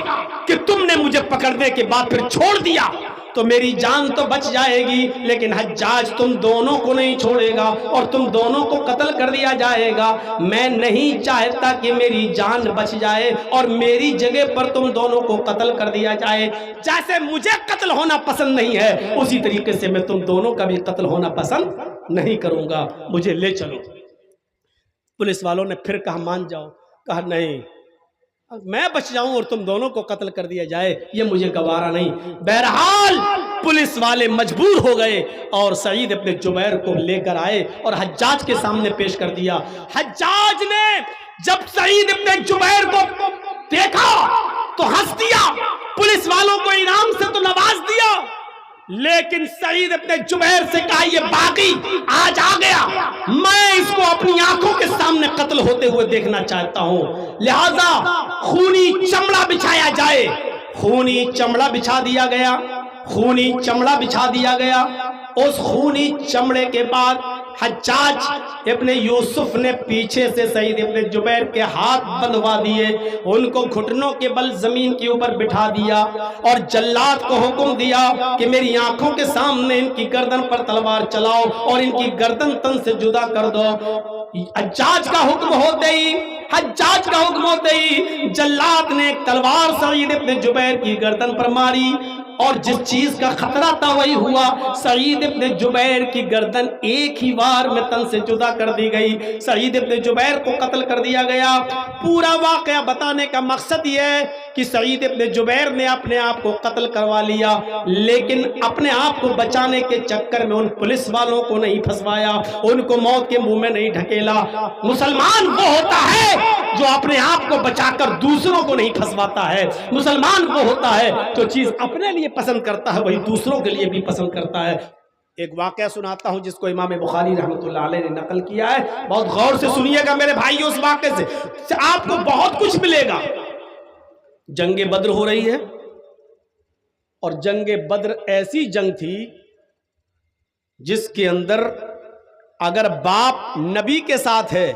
کہ تم نے مجھے پکڑنے کے بعد پھر چھوڑ دیا تو میری جان تو بچ جائے گی, لیکن حجاج تم دونوں کو نہیں چھوڑے گا اور تم دونوں کو قتل کر دیا جائے گا. میں نہیں چاہتا کہ میری جان بچ جائے اور میری جگہ پر تم دونوں کو قتل کر دیا جائے. جیسے مجھے قتل ہونا پسند نہیں ہے اسی طریقے سے میں تم دونوں کا بھی قتل ہونا پسند نہیں کروں گا, مجھے لے چلو. پولیس والوں نے پھر کہا مان جاؤ, کہا نہیں, میں بچ جاؤں اور تم دونوں کو قتل کر دیا جائے یہ مجھے گوارا نہیں. بہرحال پولیس والے مجبور ہو گئے اور سعید ابن جبیر کو لے کر آئے اور حجاج کے سامنے پیش کر دیا. حجاج نے جب سعید ابن جبیر کو دیکھا تو ہنس دیا, پولیس والوں کو انعام سے تو نواز دیا, لیکن سعید ابن جبیر سے کہا یہ باغی آج آ گیا, میں اس کو اپنی آنکھوں کے سامنے قتل ہوتے ہوئے دیکھنا چاہتا ہوں, لہذا خونی چمڑا بچھایا جائے. خونی چمڑا بچھا دیا گیا, خونی چمڑا بچھا دیا گیا. اس خونی چمڑے کے بعد حجاج ابن یوسف نے پیچھے سے سعید ابن جبیر کے ہاتھ بندھوا دیے, ان کو گھٹنوں کے بل زمین کے اوپر بٹھا دیا اور جلاد کو حکم دیا کہ میری آنکھوں کے سامنے ان کی گردن پر تلوار چلاؤ اور ان کی گردن تن سے جدا کر دو. حجاج کا حکم ہوتے ہی جلاد نے ایک تلوار سعید ابن جبیر کی گردن پر ماری اور جس چیز کا خطرہ تھا وہی ہوا. سعید ابن جبیر کی گردن ایک ہی وار میں تن سے جدا کر دی گئی. سعید ابن جبیر کو قتل کر دیا گیا. پورا واقعہ بتانے کا مقصد یہ ہے کہ سعید ابن جبیر نے اپنے آپ کو قتل کروا لیا, لیکن اپنے آپ کو بچانے کے چکر میں ان پولیس والوں کو نہیں پھنسوایا, ان کو موت کے منہ میں نہیں ڈھکیلا. مسلمان وہ ہوتا ہے جو اپنے آپ کو بچا کر دوسروں کو نہیں پھنسواتا ہے. مسلمان وہ ہوتا ہے جو چیز اپنے لیے پسند کرتا ہے وہی دوسروں کے لیے بھی پسند کرتا ہے. ایک واقعہ سناتا ہوں جس کو امام بخاری رحمۃ اللہ علیہ نے نقل کیا ہے, بہت غور سے سنیے گا میرے بھائیوں. اس واقعے سے آپ کو بہت کچھ ملے گا. جنگ بدر ہو رہی ہے اور جنگ بدر ایسی جنگ تھی جس کے اندر اگر باپ نبی کے ساتھ ہے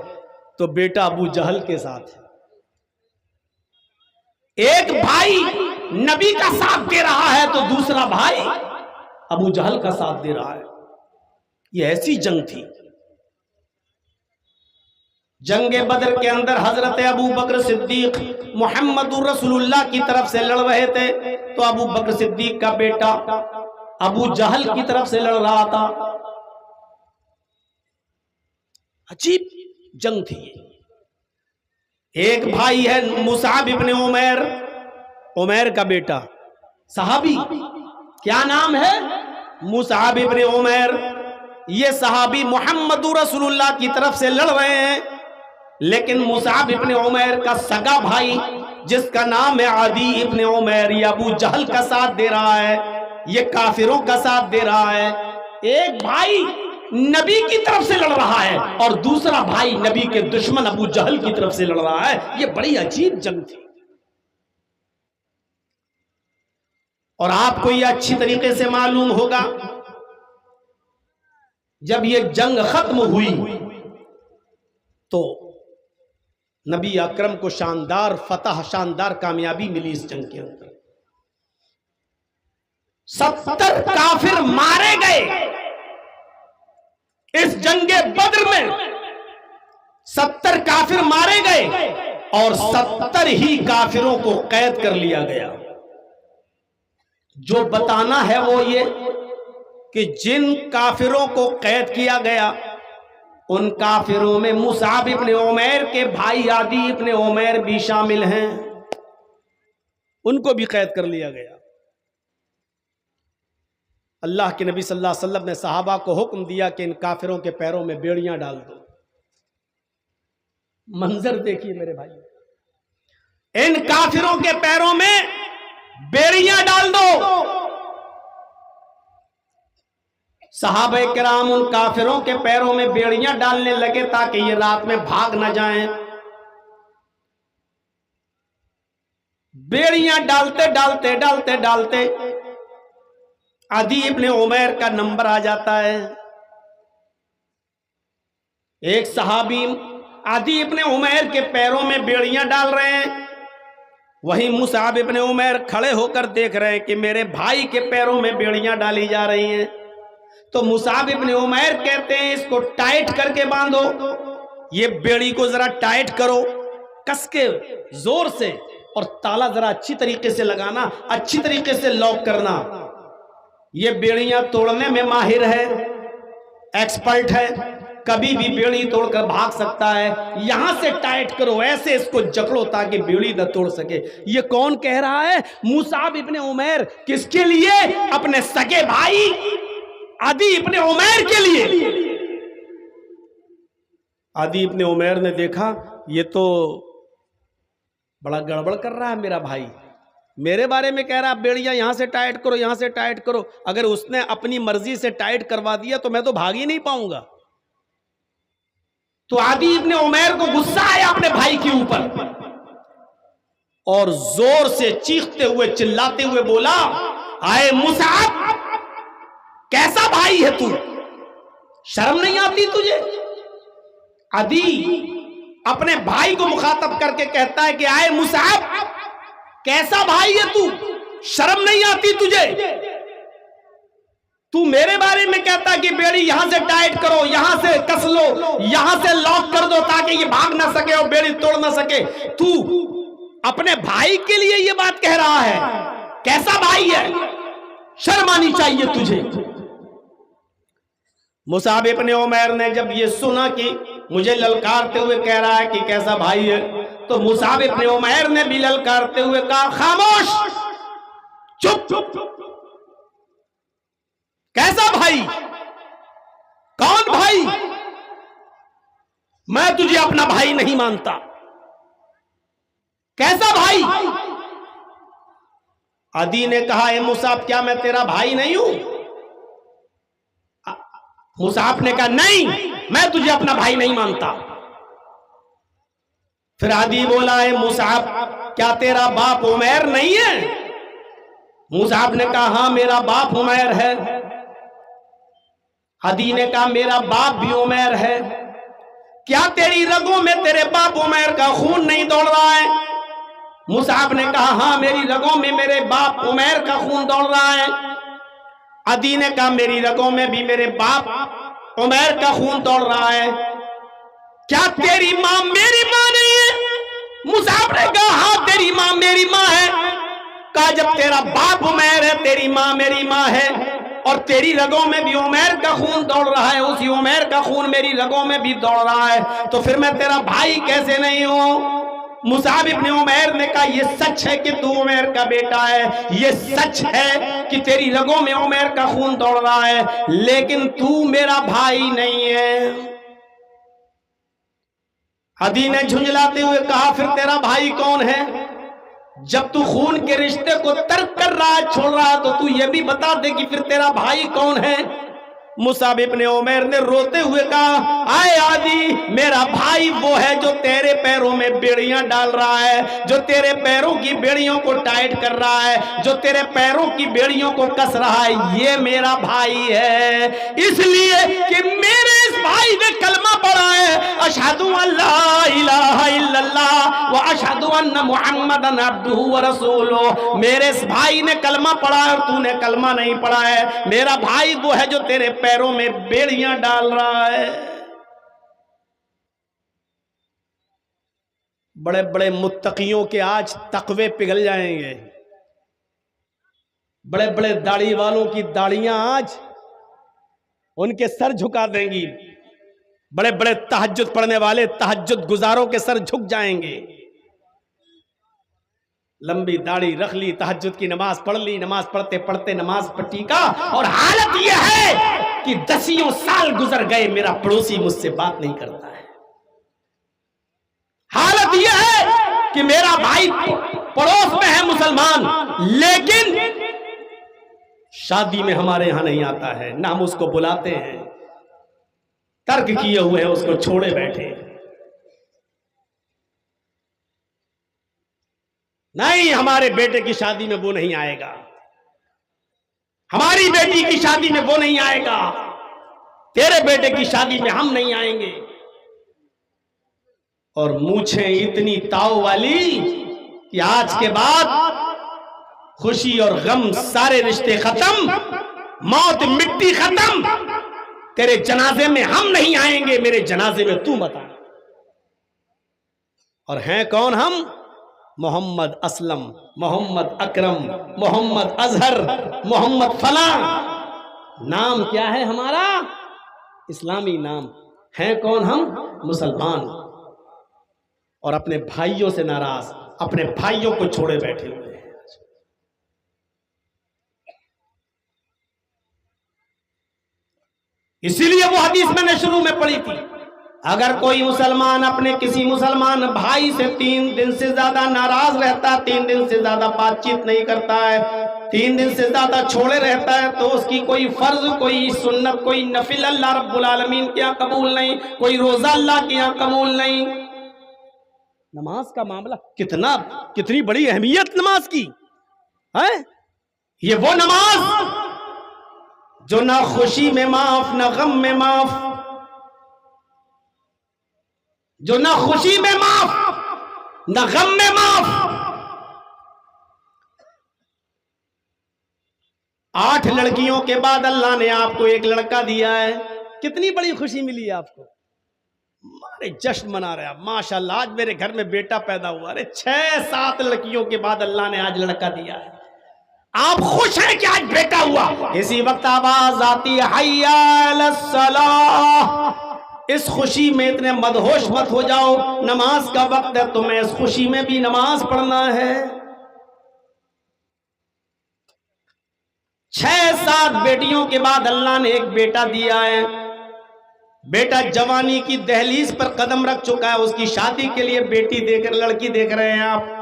تو بیٹا ابو جہل کے ساتھ ہے. ایک بھائی نبی کا ساتھ دے رہا ہے تو دوسرا بھائی ابو جہل کا ساتھ دے رہا ہے. یہ ایسی جنگ تھی. جنگ بدر کے اندر حضرت ابو بکر صدیق محمد رسول اللہ کی طرف سے لڑ رہے تھے تو ابو بکر صدیق کا بیٹا ابو جہل کی طرف سے لڑ رہا تھا. عجیب جنگ تھی. ایک بھائی ہے مصعب ابن عمیر، عمیر کا بیٹا صحابی، کیا نام ہے؟ مصعب ابن عمیر. یہ صحابی محمد رسول اللہ کی طرف سے لڑ رہے ہیں، لیکن مصعب ابن عمیر کا سگا بھائی جس کا نام ہے عدی ابن عمیر، یہ ابو جہل کا ساتھ دے رہا ہے، یہ کافروں کا ساتھ دے رہا ہے. ایک بھائی نبی کی طرف سے لڑ رہا ہے اور دوسرا بھائی نبی کے دشمن ابو جہل کی طرف سے لڑ رہا ہے. یہ بڑی عجیب جنگ تھی. اور آپ کو یہ اچھی طریقے سے معلوم ہوگا، جب یہ جنگ ختم ہوئی تو نبی اکرم کو شاندار فتح، شاندار کامیابی ملی اس جنگ کے اندر. 70 کافر مارے گئے اس جنگ بدر میں. 70 کافر مارے گئے اور 70 ہی کافروں کو قید کر لیا گیا. جو بتانا ہے وہ یہ کہ جن کافروں کو قید کیا گیا ان کافروں میں مصعب ابن عمیر کے بھائی عدی ابن عمیر بھی شامل ہیں، ان کو بھی قید کر لیا گیا. اللہ کے نبی صلی اللہ علیہ وسلم نے صحابہ کو حکم دیا کہ ان کافروں کے پیروں میں بیڑیاں ڈال دو. منظر دیکھیے میرے بھائی، ان کافروں کے پیروں میں بیڑیاں ڈال دو. صحابہ کرام ان کافروں کے پیروں میں بیڑیاں ڈالنے لگے تاکہ یہ رات میں بھاگ نہ جائیں. بیڑیاں ڈالتے ڈالتے ڈالتے ڈالتے عدی ابن عمیر کا نمبر آ جاتا ہے. ایک صحابی عدی ابن عمیر کے پیروں میں بیڑیاں ڈال رہے ہیں، وہیں مصعب ابن عمیر کھڑے ہو کر دیکھ رہے ہیں کہ میرے بھائی کے پیروں میں بیڑیاں ڈالی جا رہی ہیں. تو مصعب ابن عمیر کہتے ہیں اس کو ٹائٹ کر کے باندھو، یہ بیڑی کو ذرا ٹائٹ کرو، کس کے زور سے، اور تالا ذرا اچھی طریقے سے لگانا، اچھی طریقے سے لاک کرنا. یہ بیڑیاں توڑنے میں ماہر ہے، ایکسپرٹ ہے، کبھی بھی بیڑی توڑ کر بھاگ سکتا ہے. یہاں سے ٹائٹ کرو، ایسے اس کو جکڑو تاکہ بیڑی نہ توڑ سکے. یہ کون کہہ رہا ہے؟ مصعب ابن عمیر. کس کے لیے؟ اپنے سگے بھائی عدی ابن عمیر کے لیے. عدی ابن عمیر نے دیکھا یہ تو بڑا گڑبڑ کر رہا ہے میرا بھائی، میرے بارے میں کہہ رہا بیڑیاں یہاں سے ٹائٹ کرو، یہاں سے ٹائٹ کرو. اگر اس نے اپنی مرضی سے ٹائٹ کروا دیا تو میں تو بھاگ ہی نہیں پاؤں گا. تو عدی ابن عمیر کو غصہ آیا اپنے بھائی کے اوپر اور زور سے چیختے ہوئے چلاتے ہوئے بولا، آئے مصعب، کیسا بھائی ہے تو؟ شرم نہیں آتی تجھے؟ عدی اپنے بھائی کو مخاطب کر کے کہتا ہے کہ آئے مصعب، کیسا بھائی ہے تو؟ شرم نہیں آتی تجھے؟ تو میرے بارے میں کہتا کہ بیڑی یہاں سے ٹائٹ کرو، یہاں سے کس لو، یہاں سے لاک کر دو تاکہ یہ بھاگ نہ سکے اور بیڑی توڑ نہ سکے. تو اپنے بھائی کے لیے یہ بات کہہ رہا ہے؟ کیسا بھائی ہے؟ شرم آنی چاہیے تجھے. مصعب ابن عمیر نے جب یہ سنا کہ مجھے للکارتے ہوئے کہہ رہا ہے کہ کیسا بھائی ہے، تو مصعب ابن عمیر نے بھی للکارتے ہوئے کہا، خاموش، چپ. کیسا بھائی؟ کون بھائی؟ میں تجھے اپنا بھائی نہیں مانتا. کیسا بھائی؟ عدی نے کہا، اے مصعب، کیا میں تیرا بھائی نہیں ہوں؟ مصعب نے کہا، نہیں، میں تجھے اپنا بھائی نہیں مانتا. پھر عدی بولا، اے مصعب، کیا تیرا باپ عمیر نہیں ہے؟ مصعب نے کہا، ہاں میرا باپ عمیر ہے. عدی نے کہا، میرا باپ بھی عمیر ہے. کیا تیری رگوں میں تیرے باپ عمیر کا خون نہیں دوڑ رہا ہے؟ مصعب نے کہا، ہاں میری رگوں میں میرے باپ عمیر کا خون دوڑ رہا ہے. عدی نے کہا، میری رگوں میں بھی میرے باپ عمیر کا خون دوڑ رہا ہے. کیا تیری ماں میری ماں نہیں ہے؟ مصعب نے کہا، ہاں تیری ماں میری ماں ہے. کہا، جب تیرا باپ عمیر ہے، تیری ماں میری ماں ہے. اور تیری رگوں میں بھی عمیر کا خون دوڑ رہا ہے, اسی عمیر کا خون میری رگوں میں بھی دوڑ رہا ہے, تو پھر میں تیرا بھائی کیسے نہیں ہوں؟ مصعب ابن عمیر نے کہا یہ سچ ہے کہ تو عمیر کا بیٹا ہے, یہ سچ ہے کہ تیری رگوں میں عمیر کا خون دوڑ رہا ہے, لیکن تو میرا بھائی نہیں ہے. عدی نے جھنجلاتے ہوئے کہا پھر تیرا بھائی کون ہے؟ جب تو خون کے رشتے کو ترک کر رہا ہے, چھوڑ رہا ہے, تو یہ بھی بتا دے کہ پھر تیرا بھائی کون ہے. مصعب ابن عمیر نے روتے ہوئے کہا آئے عدی, میرا بھائی وہ ہے جو تیرے پیروں میں بیڑیاں ڈال رہا ہے, جو تیرے پیروں کی بیڑیوں کو ٹائٹ کر رہا ہے, جو تیرے پیروں کی بیڑیوں کو کس رہا ہے, یہ میرا بھائی ہے. اس لیے کہ میرے اس بھائی نے کلمہ پڑھا ہے, اشہد ان لا الہ الا اللہ و اشہد ان محمدا عبدہ و رسولہ. میرے اس بھائی نے کلمہ پڑھا ہے اور تو نے کلمہ نہیں پڑھا ہے. میرا بھائی وہ ہے جو تیرے پیروں میں بیڑیاں ڈال رہا ہے. بڑے بڑے متقیوں کے آج تقوے پگھل جائیں گے, بڑے بڑے داڑھی والوں کی داڑیاں آج ان کے سر جھکا دیں گی, بڑے بڑے تہجد پڑھنے والے تہجد گزاروں کے سر جھک جائیں گے. لمبی داڑھی رکھ لی, تہجد کی نماز پڑھ لی, نماز پڑھتے پڑھتے نماز پٹی کا, اور حالت یہ ہے کہ 10 سال گزر گئے میرا پڑوسی مجھ سے بات نہیں کرتا ہے. حالت یہ ہے کہ میرا بھائی پڑوس میں ہے مسلمان, لیکن شادی میں ہمارے ہاں نہیں آتا ہے, نہ ہم اس کو بلاتے ہیں, ترک کیے ہوئے ہیں, اس کو چھوڑے بیٹھے. نہیں, ہمارے بیٹے کی شادی میں وہ نہیں آئے گا, ہماری بیٹی کی شادی میں وہ نہیں آئے گا, تیرے بیٹے کی شادی میں ہم نہیں آئیں گے. اور مونچھیں اتنی تاؤ والی کہ آج کے بعد خوشی اور غم سارے رشتے ختم, موت مٹی ختم, تیرے جنازے میں ہم نہیں آئیں گے, میرے جنازے میں تو مت آ. اور ہیں کون ہم؟ محمد اسلم, محمد اکرم, محمد اظہر, محمد فلاں. نام کیا ہے ہمارا؟ اسلامی نام. ہیں کون ہم؟ مسلمان. اور اپنے بھائیوں سے ناراض, اپنے بھائیوں کو چھوڑے بیٹھے ہوئے ہیں. اسی لیے وہ حدیث میں نے شروع میں پڑھی تھی, اگر کوئی مسلمان اپنے کسی مسلمان بھائی سے 3 دن سے زیادہ ناراض رہتا ہے, 3 دن سے زیادہ بات چیت نہیں کرتا ہے, 3 دن سے زیادہ چھوڑے رہتا ہے, تو اس کی کوئی فرض, کوئی سنت, کوئی نفل اللہ رب العالمین کے یہاں قبول نہیں, کوئی روزہ اللہ کے یہاں قبول نہیں. نماز کا معاملہ کتنی بڑی اہمیت نماز کی ہے. یہ وہ نماز جو نہ خوشی میں معاف, نہ غم میں معاف, جو نہ خوشی میں معاف, نہ غم میں معاف. 8 لڑکیوں کے بعد اللہ نے آپ کو ایک لڑکا دیا ہے. کتنی بڑی خوشی ملی آپ کو, ارے جشن منا رہے آپ, ماشاءاللہ آج میرے گھر میں بیٹا پیدا ہوا. ارے 6-7 لڑکیوں کے بعد اللہ نے آج لڑکا دیا ہے, آپ خوش ہیں کہ آج بیٹا ہوا. اسی وقت آواز آتی ہے حی علی الصلاۃ. اس خوشی میں اتنے مدہوش مت ہو جاؤ, نماز کا وقت ہے, تمہیں اس خوشی میں بھی نماز پڑھنا ہے. 6-7 بیٹیوں کے بعد اللہ نے ایک بیٹا دیا ہے. بیٹا جوانی کی دہلیز پر قدم رکھ چکا ہے, اس کی شادی کے لیے بیٹی دیکھ کر لڑکی دیکھ رہے ہیں آپ.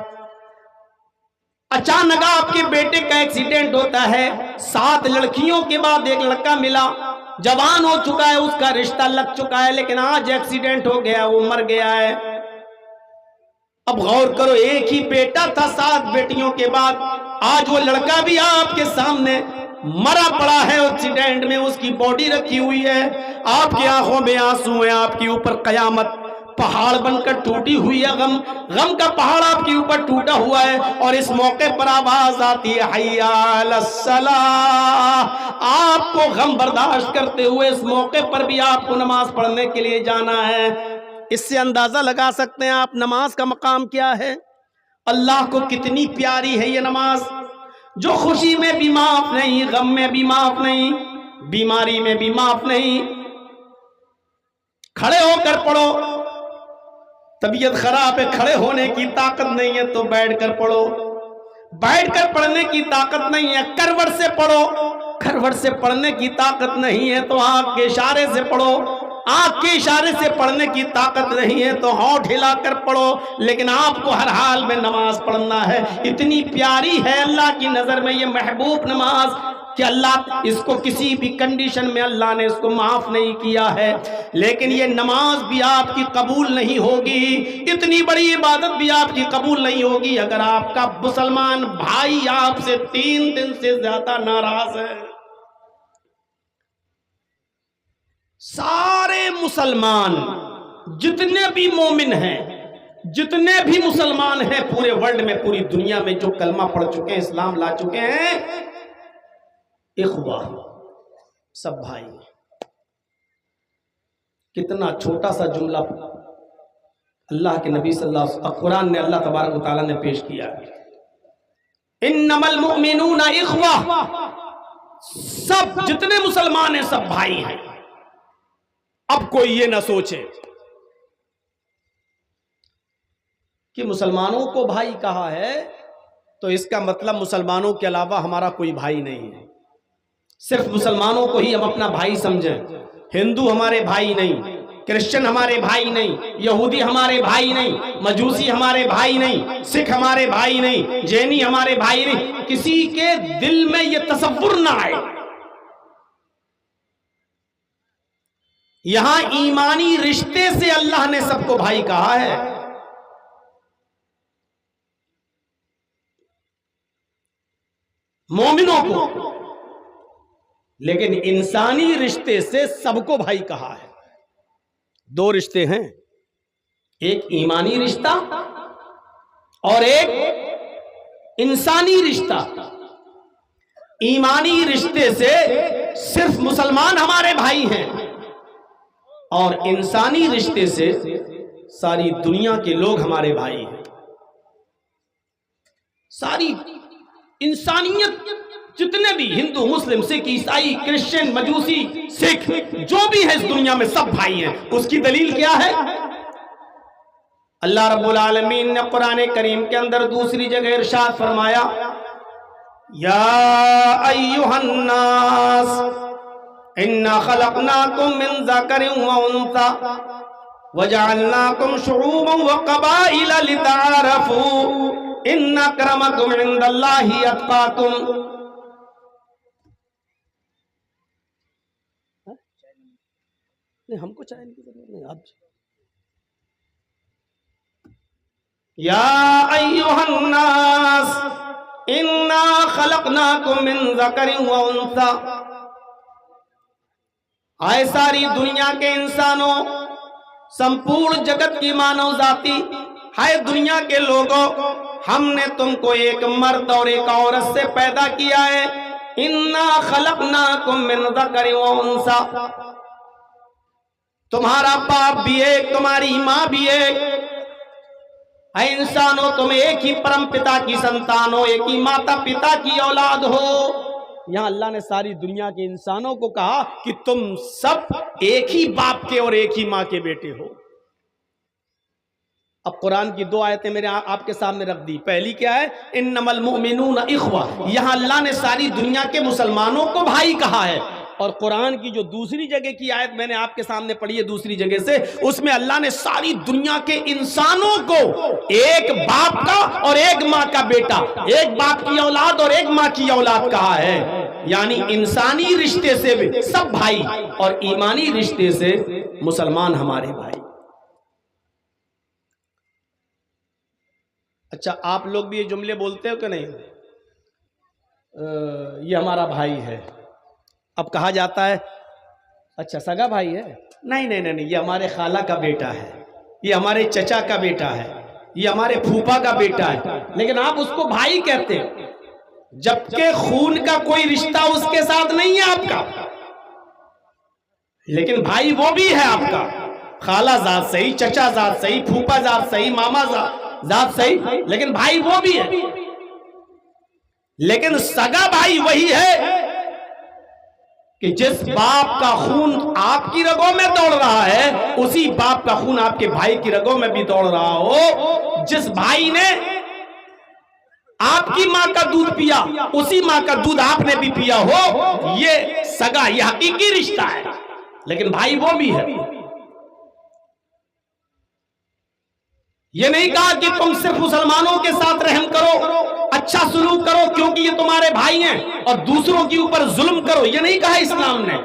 اچانک آپ کے بیٹے کا ایکسیڈنٹ ہوتا ہے. 7 لڑکیوں کے بعد ایک لڑکا ملا, جوان ہو چکا ہے, اس کا رشتہ لگ چکا ہے, لیکن آج ایکسیڈنٹ ہو گیا, وہ مر گیا ہے. اب غور کرو, ایک ہی بیٹا تھا 7 بیٹیوں کے بعد, آج وہ لڑکا بھی آپ کے سامنے مرا پڑا ہے ایکسیڈنٹ میں, اس کی باڈی رکھی ہوئی ہے, آپ کی آنکھوں میں آنسو ہیں, آپ کے اوپر قیامت پہاڑ بن کر ٹوٹی ہوئی ہے, غم کا پہاڑ آپ کے اوپر ٹوٹا ہوا ہے. اور اس موقع پر آواز آتی ہے حی علی الصلاۃ. آپ کو غم برداشت کرتے ہوئے اس موقع پر بھی آپ کو نماز پڑھنے کے لیے جانا ہے. اس سے اندازہ لگا سکتے ہیں آپ نماز کا مقام کیا ہے, اللہ کو کتنی پیاری ہے یہ نماز. جو خوشی میں بھی معاف نہیں، غم میں بھی معاف نہیں، بیماری میں بھی معاف نہیں۔ کھڑے ہو کر پڑھو، طبیعت خراب ہے، کھڑے ہونے کی طاقت نہیں ہے تو بیٹھ کر پڑھو، بیٹھ کر پڑھنے کی طاقت نہیں ہے کروٹ سے پڑھو، کروٹ سے پڑھنے کی طاقت نہیں ہے تو آنکھ کے اشارے سے پڑھو، آنکھ کے اشارے سے پڑھنے کی طاقت نہیں ہے تو ہونٹ ہلا کر پڑھو، لیکن آپ کو ہر حال میں نماز پڑھنا ہے۔ اتنی پیاری ہے اللہ کی نظر میں یہ محبوب نماز کہ اللہ اس کو کسی بھی کنڈیشن میں اللہ نے اس کو معاف نہیں کیا ہے، لیکن یہ نماز بھی آپ کی قبول نہیں ہوگی، اتنی بڑی عبادت بھی آپ کی قبول نہیں ہوگی اگر آپ کا مسلمان بھائی آپ سے 3 دن سے زیادہ ناراض ہے۔ سارے مسلمان جتنے بھی مومن ہیں، جتنے بھی مسلمان ہیں پورے ورلڈ میں، پوری دنیا میں جو کلمہ پڑھ چکے ہیں، اسلام لا چکے ہیں، اخوہ، سب بھائی۔ کتنا چھوٹا سا جملہ اللہ کے نبی صلی اللہ علیہ وسلم قرآن نے اللہ تبارک و تعالیٰ نے پیش کیا، انما المؤمنون اخوہ، سب جتنے مسلمان ہیں سب بھائی ہیں۔ اب کوئی یہ نہ سوچے کہ مسلمانوں کو بھائی کہا ہے تو اس کا مطلب مسلمانوں کے علاوہ ہمارا کوئی بھائی نہیں ہے، صرف مسلمانوں کو ہی ہم اپنا بھائی سمجھیں، ہندو ہمارے بھائی نہیں، کرسچن ہمارے بھائی نہیں، یہودی ہمارے بھائی نہیں، مجوسی ہمارے بھائی نہیں، سکھ ہمارے بھائی نہیں، جینی ہمارے بھائی نہیں، کسی کے دل میں یہ تصور نہ آئے۔ یہاں ایمانی رشتے سے اللہ نے سب کو بھائی کہا ہے۔ مومنوں کو، لیکن انسانی رشتے سے سب کو بھائی کہا ہے۔ 2 رشتے ہیں، ایک ایمانی رشتہ اور ایک انسانی رشتہ۔ ایمانی رشتے سے صرف مسلمان ہمارے بھائی ہیں، اور انسانی رشتے سے ساری دنیا کے لوگ ہمارے بھائی ہیں۔ ساری انسانیت جتنے بھی ہندو، مسلم، سکھ، عیسائی، کرسچن، مجوسی، سکھ جو بھی ہے اس دنیا میں سب بھائی ہیں۔ اس کی دلیل کیا ہے؟ اللہ رب العالمین نے قرآن کریم کے اندر دوسری جگہ ارشاد فرمایا، یا ایھا الناس انا خلقناکم من ذکر و انثی وجعلناکم شعوبا وقبائل لتعارفوا ان اکرمکم عند اللہ اتقاکم۔ ہم کو چاہیے کی ضرورت نہیں، آپ یا ایھا الناس انا خلقناکم من ذکر و انثی، آئے ساری دنیا کے انسانوں، سمپورن جگت کی مانو ذاتی، ہائے دنیا کے لوگوں، ہم نے تم کو ایک مرد اور ایک عورت سے پیدا کیا ہے۔ انا خلقناکم من ذکر و انثی، تمہارا باپ بھی ایک، تمہاری ماں بھی ایک، اے انسانوں تم ایک ہی پرم پتا کی سنتان ہو، ایک ہی ماتا پتا کی اولاد ہو۔ یہاں اللہ نے ساری دنیا کے انسانوں کو کہا کہ تم سب ایک ہی باپ کے اور ایک ہی ماں کے بیٹے ہو۔ اب قرآن کی 2 آیتیں میرے آپ کے سامنے رکھ دی۔ پہلی کیا ہے؟ انما المؤمنون اخوہ، یہاں اللہ نے ساری دنیا کے مسلمانوں کو بھائی کہا ہے، اور قرآن کی جو دوسری جگہ کی آیت میں نے آپ کے سامنے پڑھی ہے دوسری جگہ سے، اس میں اللہ نے ساری دنیا کے انسانوں کو ایک باپ کا اور ایک ماں کا بیٹا، ایک باپ کی اولاد اور ایک ماں کی اولاد کہا ہے۔ یعنی انسانی رشتے سے بھی سب بھائی، اور ایمانی رشتے سے مسلمان ہمارے بھائی۔ اچھا آپ لوگ بھی یہ جملے بولتے ہو کہ نہیں؟ یہ ہمارا بھائی ہے۔ اب کہا جاتا ہے اچھا سگا بھائی ہے؟ نہیں نہیں نہیں، یہ ہمارے خالہ کا بیٹا ہے، یہ ہمارے چچا کا بیٹا ہے، یہ ہمارے پھوپھا کا بیٹا ہے، لیکن آپ اس کو بھائی کہتے ہیں، جبکہ خون کا کوئی رشتہ اس کے ساتھ نہیں ہے آپ کا، لیکن بھائی وہ بھی ہے آپ کا۔ خالہ ذات صحیح، چچا ذات صحیح، پھوپھا ذات صحیح، ماما ذات صحیح، لیکن بھائی وہ بھی ہے۔ لیکن سگا بھائی وہی ہے کہ جس باپ کا خون آپ کی رگوں میں دوڑ رہا ہے اسی باپ کا خون آپ کے بھائی کی رگوں میں بھی دوڑ رہا ہو. جس بھائی نے آپ کی ماں کا دودھ پیا اسی ماں کا دودھ آپ نے بھی پیا ہو. یہ سگا، یہ حقیقی رشتہ ہے. لیکن بھائی وہ بھی ہے. یہ نہیں کہا کہ تم صرف مسلمانوں کے ساتھ رحم کرو، اچھا سلوک کرو کیونکہ یہ تمہارے بھائی ہیں، اور دوسروں کے اوپر ظلم کرو. یہ نہیں کہا اسلام نے.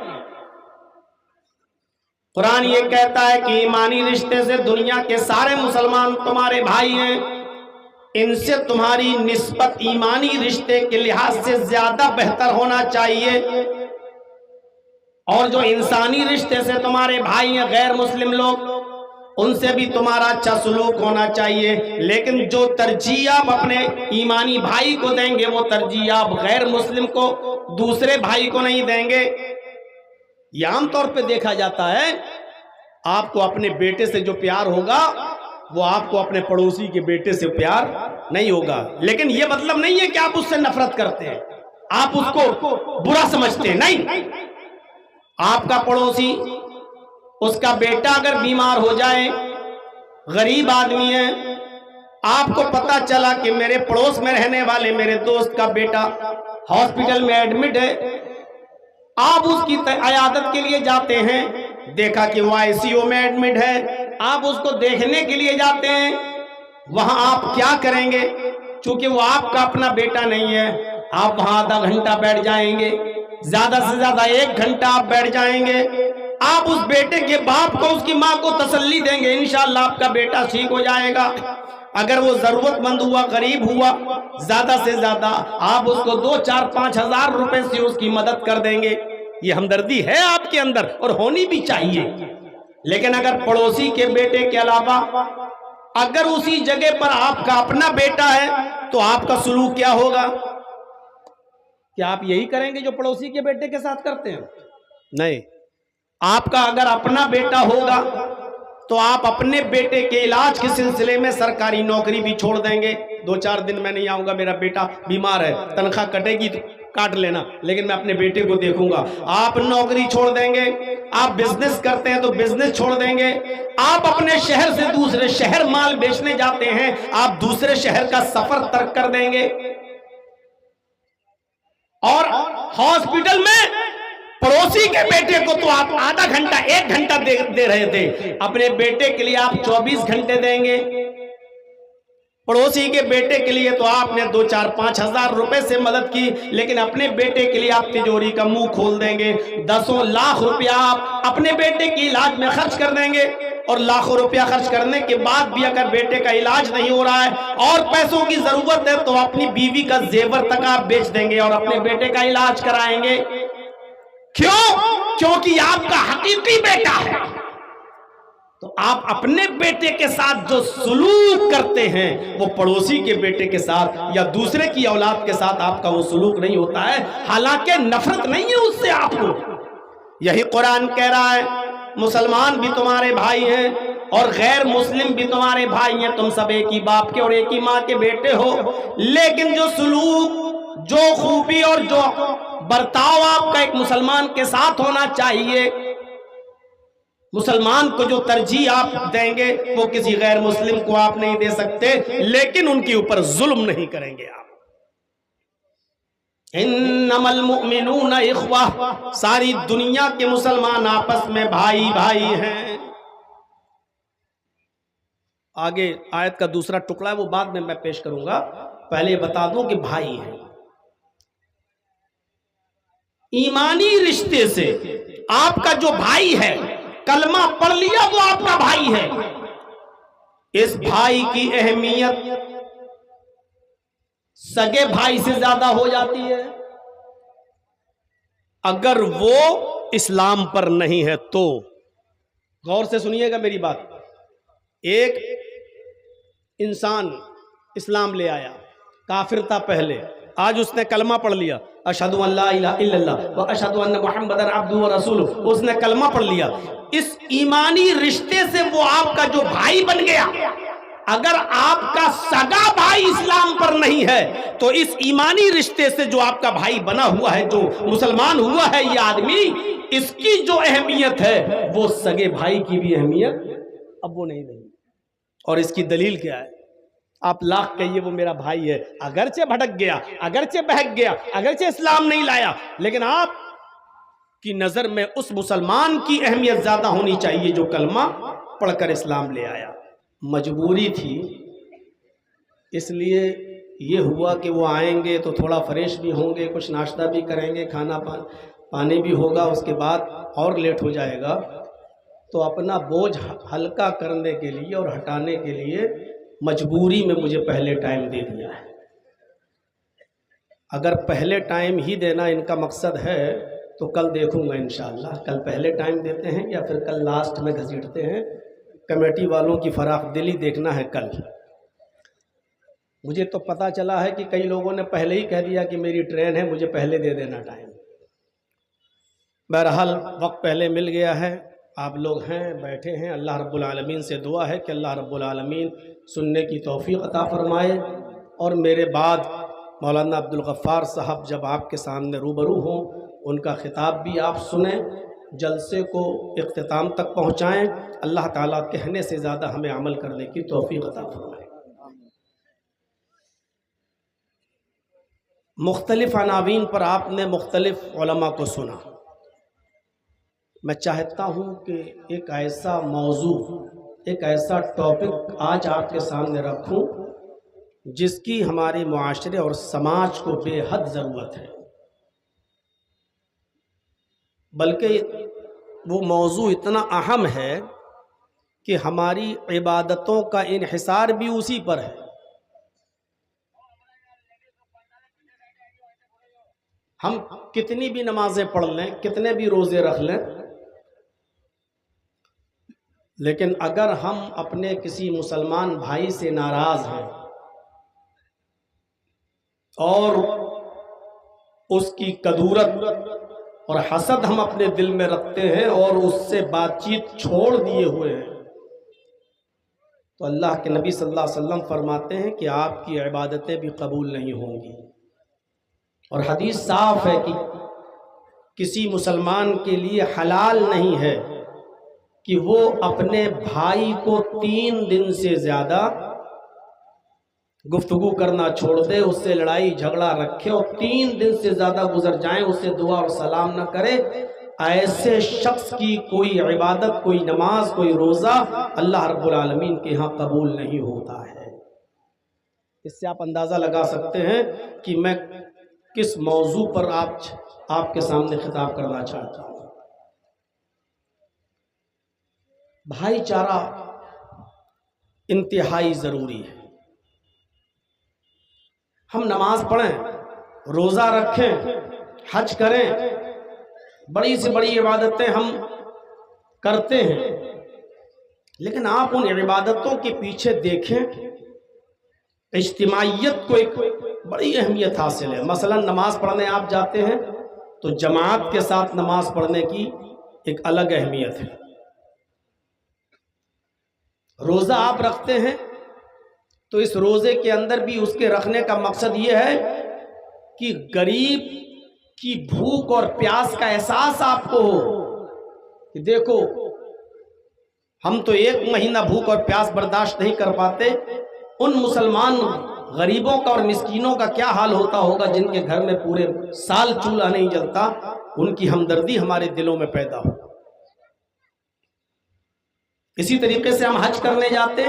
قرآن یہ کہتا ہے کہ ایمانی رشتے سے دنیا کے سارے مسلمان تمہارے بھائی ہیں. ان سے تمہاری نسبت ایمانی رشتے کے لحاظ سے زیادہ بہتر ہونا چاہیے. اور جو انسانی رشتے سے تمہارے بھائی ہیں غیر مسلم لوگ، ان سے بھی تمہارا اچھا سلوک ہونا چاہیے. لیکن جو ترجیح آپ اپنے ایمانی بھائی کو دیں گے وہ ترجیح آپ غیر مسلم کو، دوسرے بھائی کو نہیں دیں گے. یہ عام طور پہ دیکھا جاتا ہے. آپ کو اپنے بیٹے سے جو پیار ہوگا وہ آپ کو اپنے پڑوسی کے بیٹے سے پیار نہیں ہوگا. لیکن یہ مطلب نہیں ہے کہ آپ اس سے نفرت کرتے ہیں، آپ اس کو برا سمجھتے ہیں. نہیں، آپ کا پڑوسی، اس کا بیٹا اگر بیمار ہو جائے، غریب آدمی ہے، آپ کو پتا چلا کہ میرے پڑوس میں رہنے والے میرے دوست کا بیٹا ہاسپٹل میں ایڈمٹ ہے، آپ اس کی عیادت کے لیے جاتے ہیں. دیکھا کہ وہ آئی سی یو میں ایڈمٹ ہے، آپ اس کو دیکھنے کے لیے جاتے ہیں. وہاں آپ کیا کریں گے؟ چونکہ وہ آپ کا اپنا بیٹا نہیں ہے، آپ وہاں آدھا گھنٹہ بیٹھ جائیں گے، زیادہ سے زیادہ 1 گھنٹہ آپ بیٹھ جائیں گے. آپ اس بیٹے کے باپ کو، اس کی ماں کو تسلی دیں گے انشاءاللہ آپ کا بیٹا ٹھیک ہو جائے گا. اگر وہ ضرورت مند ہوا، غریب ہوا، زیادہ سے زیادہ آپ اس کو 2, 4, 5 ہزار روپے سے اس کی مدد کر دیں گے. یہ ہمدردی ہے آپ کے اندر اور ہونی بھی چاہیے. لیکن اگر پڑوسی کے بیٹے کے علاوہ اگر اسی جگہ پر آپ کا اپنا بیٹا ہے تو آپ کا سلوک کیا ہوگا؟ کیا آپ یہی کریں گے جو پڑوسی کے بیٹے کے ساتھ کرتے ہیں؟ نہیں. آپ کا اگر اپنا بیٹا ہوگا تو آپ اپنے بیٹے کے علاج کے سلسلے میں سرکاری نوکری بھی چھوڑ دیں گے. 2-4 دن میں نہیں آؤں گا، میرا بیٹا بیمار ہے، تنخواہ کٹے گی تو کاٹ لینا، لیکن میں اپنے بیٹے کو دیکھوں گا. آپ نوکری چھوڑ دیں گے. آپ بزنس کرتے ہیں تو بزنس چھوڑ دیں گے. آپ اپنے شہر سے دوسرے شہر مال بیچنے جاتے ہیں، آپ دوسرے شہر کا سفر ترک کر دیں گے. اور ہاسپٹل میں پڑوسی کے بیٹے کو تو آپ آدھا گھنٹہ 1 گھنٹہ دے رہے تھے، اپنے بیٹے کے لیے آپ 24 گھنٹے دیں گے. پڑوسی کے بیٹے کے لیے تو آپ نے 2, 4, 5 ہزار روپے سے مدد کی، لیکن اپنے بیٹے کے لیے آپ تجوری کا منہ کھول دیں گے. 10 لاکھ روپیہ آپ اپنے بیٹے کی علاج میں خرچ کر دیں گے. اور لاکھوں روپیہ خرچ کرنے کے بعد بھی اگر بیٹے کا علاج نہیں ہو رہا ہے اور پیسوں کی ضرورت ہے تو اپنی بیوی کا زیور تک آپ بیچ دیں گے اور اپنے بیٹے کا علاج کرائیں گے. کیوں؟ کیونکہ آپ کا حقیقی بیٹا ہے. تو آپ اپنے بیٹے کے ساتھ جو سلوک کرتے ہیں وہ پڑوسی کے بیٹے کے ساتھ یا دوسرے کی اولاد کے ساتھ آپ کا وہ سلوک نہیں ہوتا ہے. حالانکہ نفرت نہیں ہے اس سے آپ کو. یہی قرآن کہہ رہا ہے مسلمان بھی تمہارے بھائی ہیں اور غیر مسلم بھی تمہارے بھائی ہیں، تم سب ایک ہی باپ کے اور ایک ہی ماں کے بیٹے ہو. لیکن جو سلوک، جو خوبی اور جو برتاؤ آپ کا ایک مسلمان کے ساتھ ہونا چاہیے، مسلمان کو جو ترجیح آپ دیں گے وہ کسی غیر مسلم کو آپ نہیں دے سکتے. لیکن ان کے اوپر ظلم نہیں کریں گے آپ. انما المؤمنون اخوہ، ساری دنیا کے مسلمان آپس میں بھائی بھائی ہیں. آگے آیت کا دوسرا ٹکڑا ہے وہ بعد میں پیش کروں گا، پہلے بتا دوں کہ بھائی ہیں. ایمانی رشتے سے آپ کا جو بھائی ہے، کلمہ پڑھ لیا وہ آپ کا بھائی ہے. اس بھائی کی اہمیت سگے بھائی سے زیادہ ہو جاتی ہے اگر وہ اسلام پر نہیں ہے تو. غور سے سنیے گا میری بات. ایک انسان اسلام لے آیا، کافر تھا پہلے، آج اس نے کلمہ پڑھ لیا، اشہد ان لا الہ الا اللہ و اشہد ان محمدًا عبدہ و رسولہ، اس نے کلمہ پڑھ لیا. اس ایمانی رشتے سے وہ آپ کا جو بھائی بن گیا. اگر آپ کا سگا بھائی اسلام پر نہیں ہے تو اس ایمانی رشتے سے جو آپ کا بھائی بنا ہوا ہے، جو مسلمان ہوا ہے یہ آدمی، اس کی جو اہمیت ہے وہ سگے بھائی کی بھی اہمیت اب وہ نہیں رہی۔ اور اس کی دلیل کیا ہے؟ آپ لاکھ کہیے وہ میرا بھائی ہے، اگرچہ بھٹک گیا، اگرچہ بہک گیا، اگرچہ اسلام نہیں لایا، لیکن آپ کی نظر میں اس مسلمان کی اہمیت زیادہ ہونی چاہیے جو کلمہ پڑھ کر اسلام لے آیا۔ مجبوری تھی، اس لیے یہ ہوا کہ وہ آئیں گے تو تھوڑا فریش بھی ہوں گے، کچھ ناشتہ بھی کریں گے، کھانا پانی بھی ہوگا، اس کے بعد اور لیٹ ہو جائے گا، تو اپنا بوجھ ہلکا کرنے کے لیے اور ہٹانے کے لیے مجبوری میں مجھے پہلے ٹائم دے دیا ہے۔ اگر پہلے ٹائم ہی دینا ان کا مقصد ہے تو کل دیکھوں گا انشاءاللہ، کل پہلے ٹائم دیتے ہیں یا پھر کل لاسٹ میں گھسیٹتے ہیں۔ کمیٹی والوں کی فراخ دلی دیکھنا ہے کل۔ مجھے تو پتا چلا ہے کہ کئی لوگوں نے پہلے ہی کہہ دیا کہ میری ٹرین ہے، مجھے پہلے دے دینا ٹائم۔ بہرحال وقت پہلے مل گیا ہے، آپ لوگ ہیں بیٹھے ہیں، اللہ رب العالمین سے دعا ہے کہ اللہ رب العالمین سننے کی توفیق عطا فرمائے، اور میرے بعد مولانا عبدالغفار صاحب جب آپ کے سامنے روبرو ہوں ان کا خطاب بھی آپ سنیں، جلسے کو اختتام تک پہنچائیں۔ اللہ تعالیٰ کہنے سے زیادہ ہمیں عمل کرنے کی توفیق عطا فرمائے۔ مختلف عناوین پر آپ نے مختلف علماء کو سنا۔ میں چاہتا ہوں کہ ایک ایسا موضوع، ایک ایسا ٹاپک آج آپ کے سامنے رکھوں جس کی ہمارے معاشرے اور سماج کو بے حد ضرورت ہے، بلکہ وہ موضوع اتنا اہم ہے کہ ہماری عبادتوں کا انحصار بھی اسی پر ہے۔ ہم کتنی بھی نمازیں پڑھ لیں، کتنے بھی روزے رکھ لیں، لیکن اگر ہم اپنے کسی مسلمان بھائی سے ناراض ہیں اور اس کی کدورت اور حسد ہم اپنے دل میں رکھتے ہیں اور اس سے بات چیت چھوڑ دیے ہوئے ہیں، تو اللہ کے نبی صلی اللہ علیہ وسلم فرماتے ہیں کہ آپ کی عبادتیں بھی قبول نہیں ہوں گی۔ اور حدیث صاف ہے کہ کسی مسلمان کے لیے حلال نہیں ہے کہ وہ اپنے بھائی کو 3 دن سے زیادہ گفتگو کرنا چھوڑ دے، اس سے لڑائی جھگڑا رکھے اور 3 دن سے زیادہ گزر جائیں اس سے دعا اور سلام نہ کرے۔ ایسے شخص کی کوئی عبادت، کوئی نماز، کوئی روزہ اللہ رب العالمین کے ہاں قبول نہیں ہوتا ہے۔ اس سے آپ اندازہ لگا سکتے ہیں کہ میں کس موضوع پر آپ کے سامنے خطاب کرنا چاہتا ہوں۔ بھائی چارہ انتہائی ضروری ہے۔ ہم نماز پڑھیں، روزہ رکھیں، حج کریں، بڑی سے بڑی عبادتیں ہم کرتے ہیں، لیکن آپ ان عبادتوں کے پیچھے دیکھیں، اجتماعیت کو ایک بڑی اہمیت حاصل ہے۔ مثلا نماز پڑھنے آپ جاتے ہیں تو جماعت کے ساتھ نماز پڑھنے کی ایک الگ اہمیت ہے۔ روزہ آپ رکھتے ہیں تو اس روزے کے اندر بھی اس کے رکھنے کا مقصد یہ ہے کہ غریب کی بھوک اور پیاس کا احساس آپ کو ہو کہ دیکھو ہم تو 1 مہینہ بھوک اور پیاس برداشت نہیں کر پاتے، ان مسلمان غریبوں کا اور مسکینوں کا کیا حال ہوتا ہوگا جن کے گھر میں پورے سال چولہا نہیں جلتا، ان کی ہمدردی ہمارے دلوں میں پیدا ہو۔ اسی طریقے سے ہم حج کرنے جاتے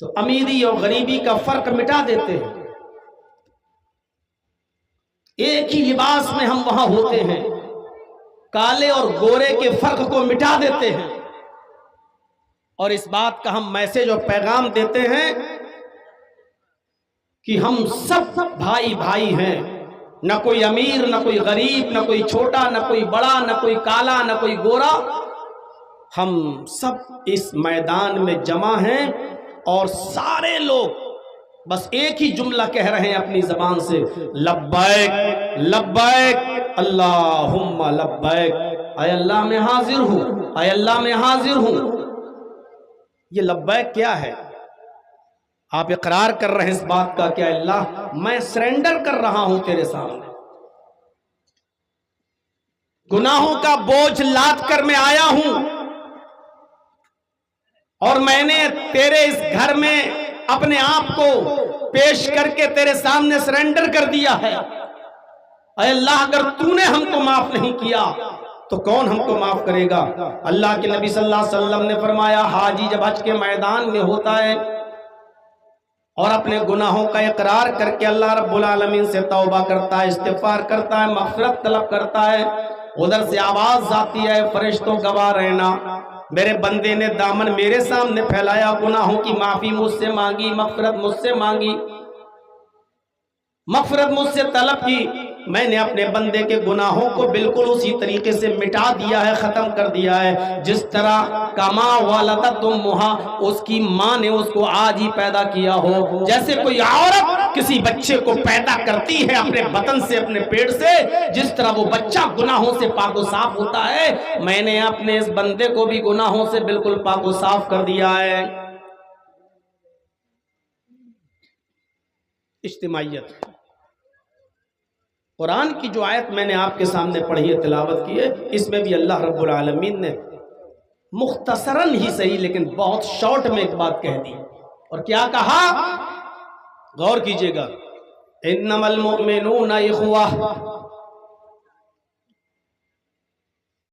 تو امیری اور غریبی کا فرق مٹا دیتے ہیں، ایک ہی لباس میں ہم وہاں ہوتے ہیں، کالے اور گورے کے فرق کو مٹا دیتے ہیں، اور اس بات کا ہم میسج اور پیغام دیتے ہیں کہ ہم سب بھائی بھائی ہیں، نہ کوئی امیر، نہ کوئی غریب، نہ کوئی چھوٹا، نہ کوئی بڑا، نہ کوئی کالا، نہ کوئی گورا، ہم سب اس میدان میں جمع ہیں، اور سارے لوگ بس ایک ہی جملہ کہہ رہے ہیں اپنی زبان سے، لبیک لبیک اللہم لبیک، اے اللہ میں حاضر ہوں، اے اللہ میں حاضر ہوں۔ یہ لبیک کیا ہے؟ آپ اقرار کر رہے ہیں اس بات کا کہ اللہ میں سرنڈر کر رہا ہوں تیرے سامنے، گناہوں کا بوجھ لاد کر میں آیا ہوں، اور میں نے تیرے اس گھر میں اپنے آپ کو پیش کر کے تیرے سامنے سرنڈر کر دیا ہے۔ اے اللہ اگر تو نے ہم کو معاف نہیں کیا تو کون ہم کو معاف کرے گا؟ اللہ کے نبی صلی اللہ علیہ وسلم نے فرمایا حاجی جب حج کے میدان میں ہوتا ہے اور اپنے گناہوں کا اقرار کر کے اللہ رب العالمین سے توبہ کرتا ہے، استغفار کرتا ہے، مغفرت طلب کرتا ہے، ادھر سے آواز آتی ہے فرشتوں گواہ رہنا، میرے بندے نے دامن میرے سامنے پھیلایا، گناہوں کی معافی مجھ سے مانگی، مغفرت مجھ سے مانگی، مغفرت مجھ سے طلب کی، میں نے اپنے بندے کے گناہوں کو بالکل اسی طریقے سے مٹا دیا ہے، ختم کر دیا ہے، جس طرح کما ولدت امھا، اس کی ماں نے اس کو آج ہی پیدا کیا ہو، جیسے کوئی عورت کسی بچے کو پیدا کرتی ہے اپنے بطن سے، اپنے پیٹ سے، جس طرح وہ بچہ گناہوں سے پاک و صاف ہوتا ہے، میں نے اپنے اس بندے کو بھی گناہوں سے بالکل پاک و صاف کر دیا ہے۔ اجتماعیت، قرآن کی جو آیت میں نے آپ کے سامنے پڑھی ہے، تلاوت کی ہے، اس میں بھی اللہ رب العالمین نے مختصراً ہی صحیح لیکن بہت شارٹ میں ایک بات کہہ دی، اور کیا کہا؟ غور کیجئے گا، انما المؤمنون اخوہ،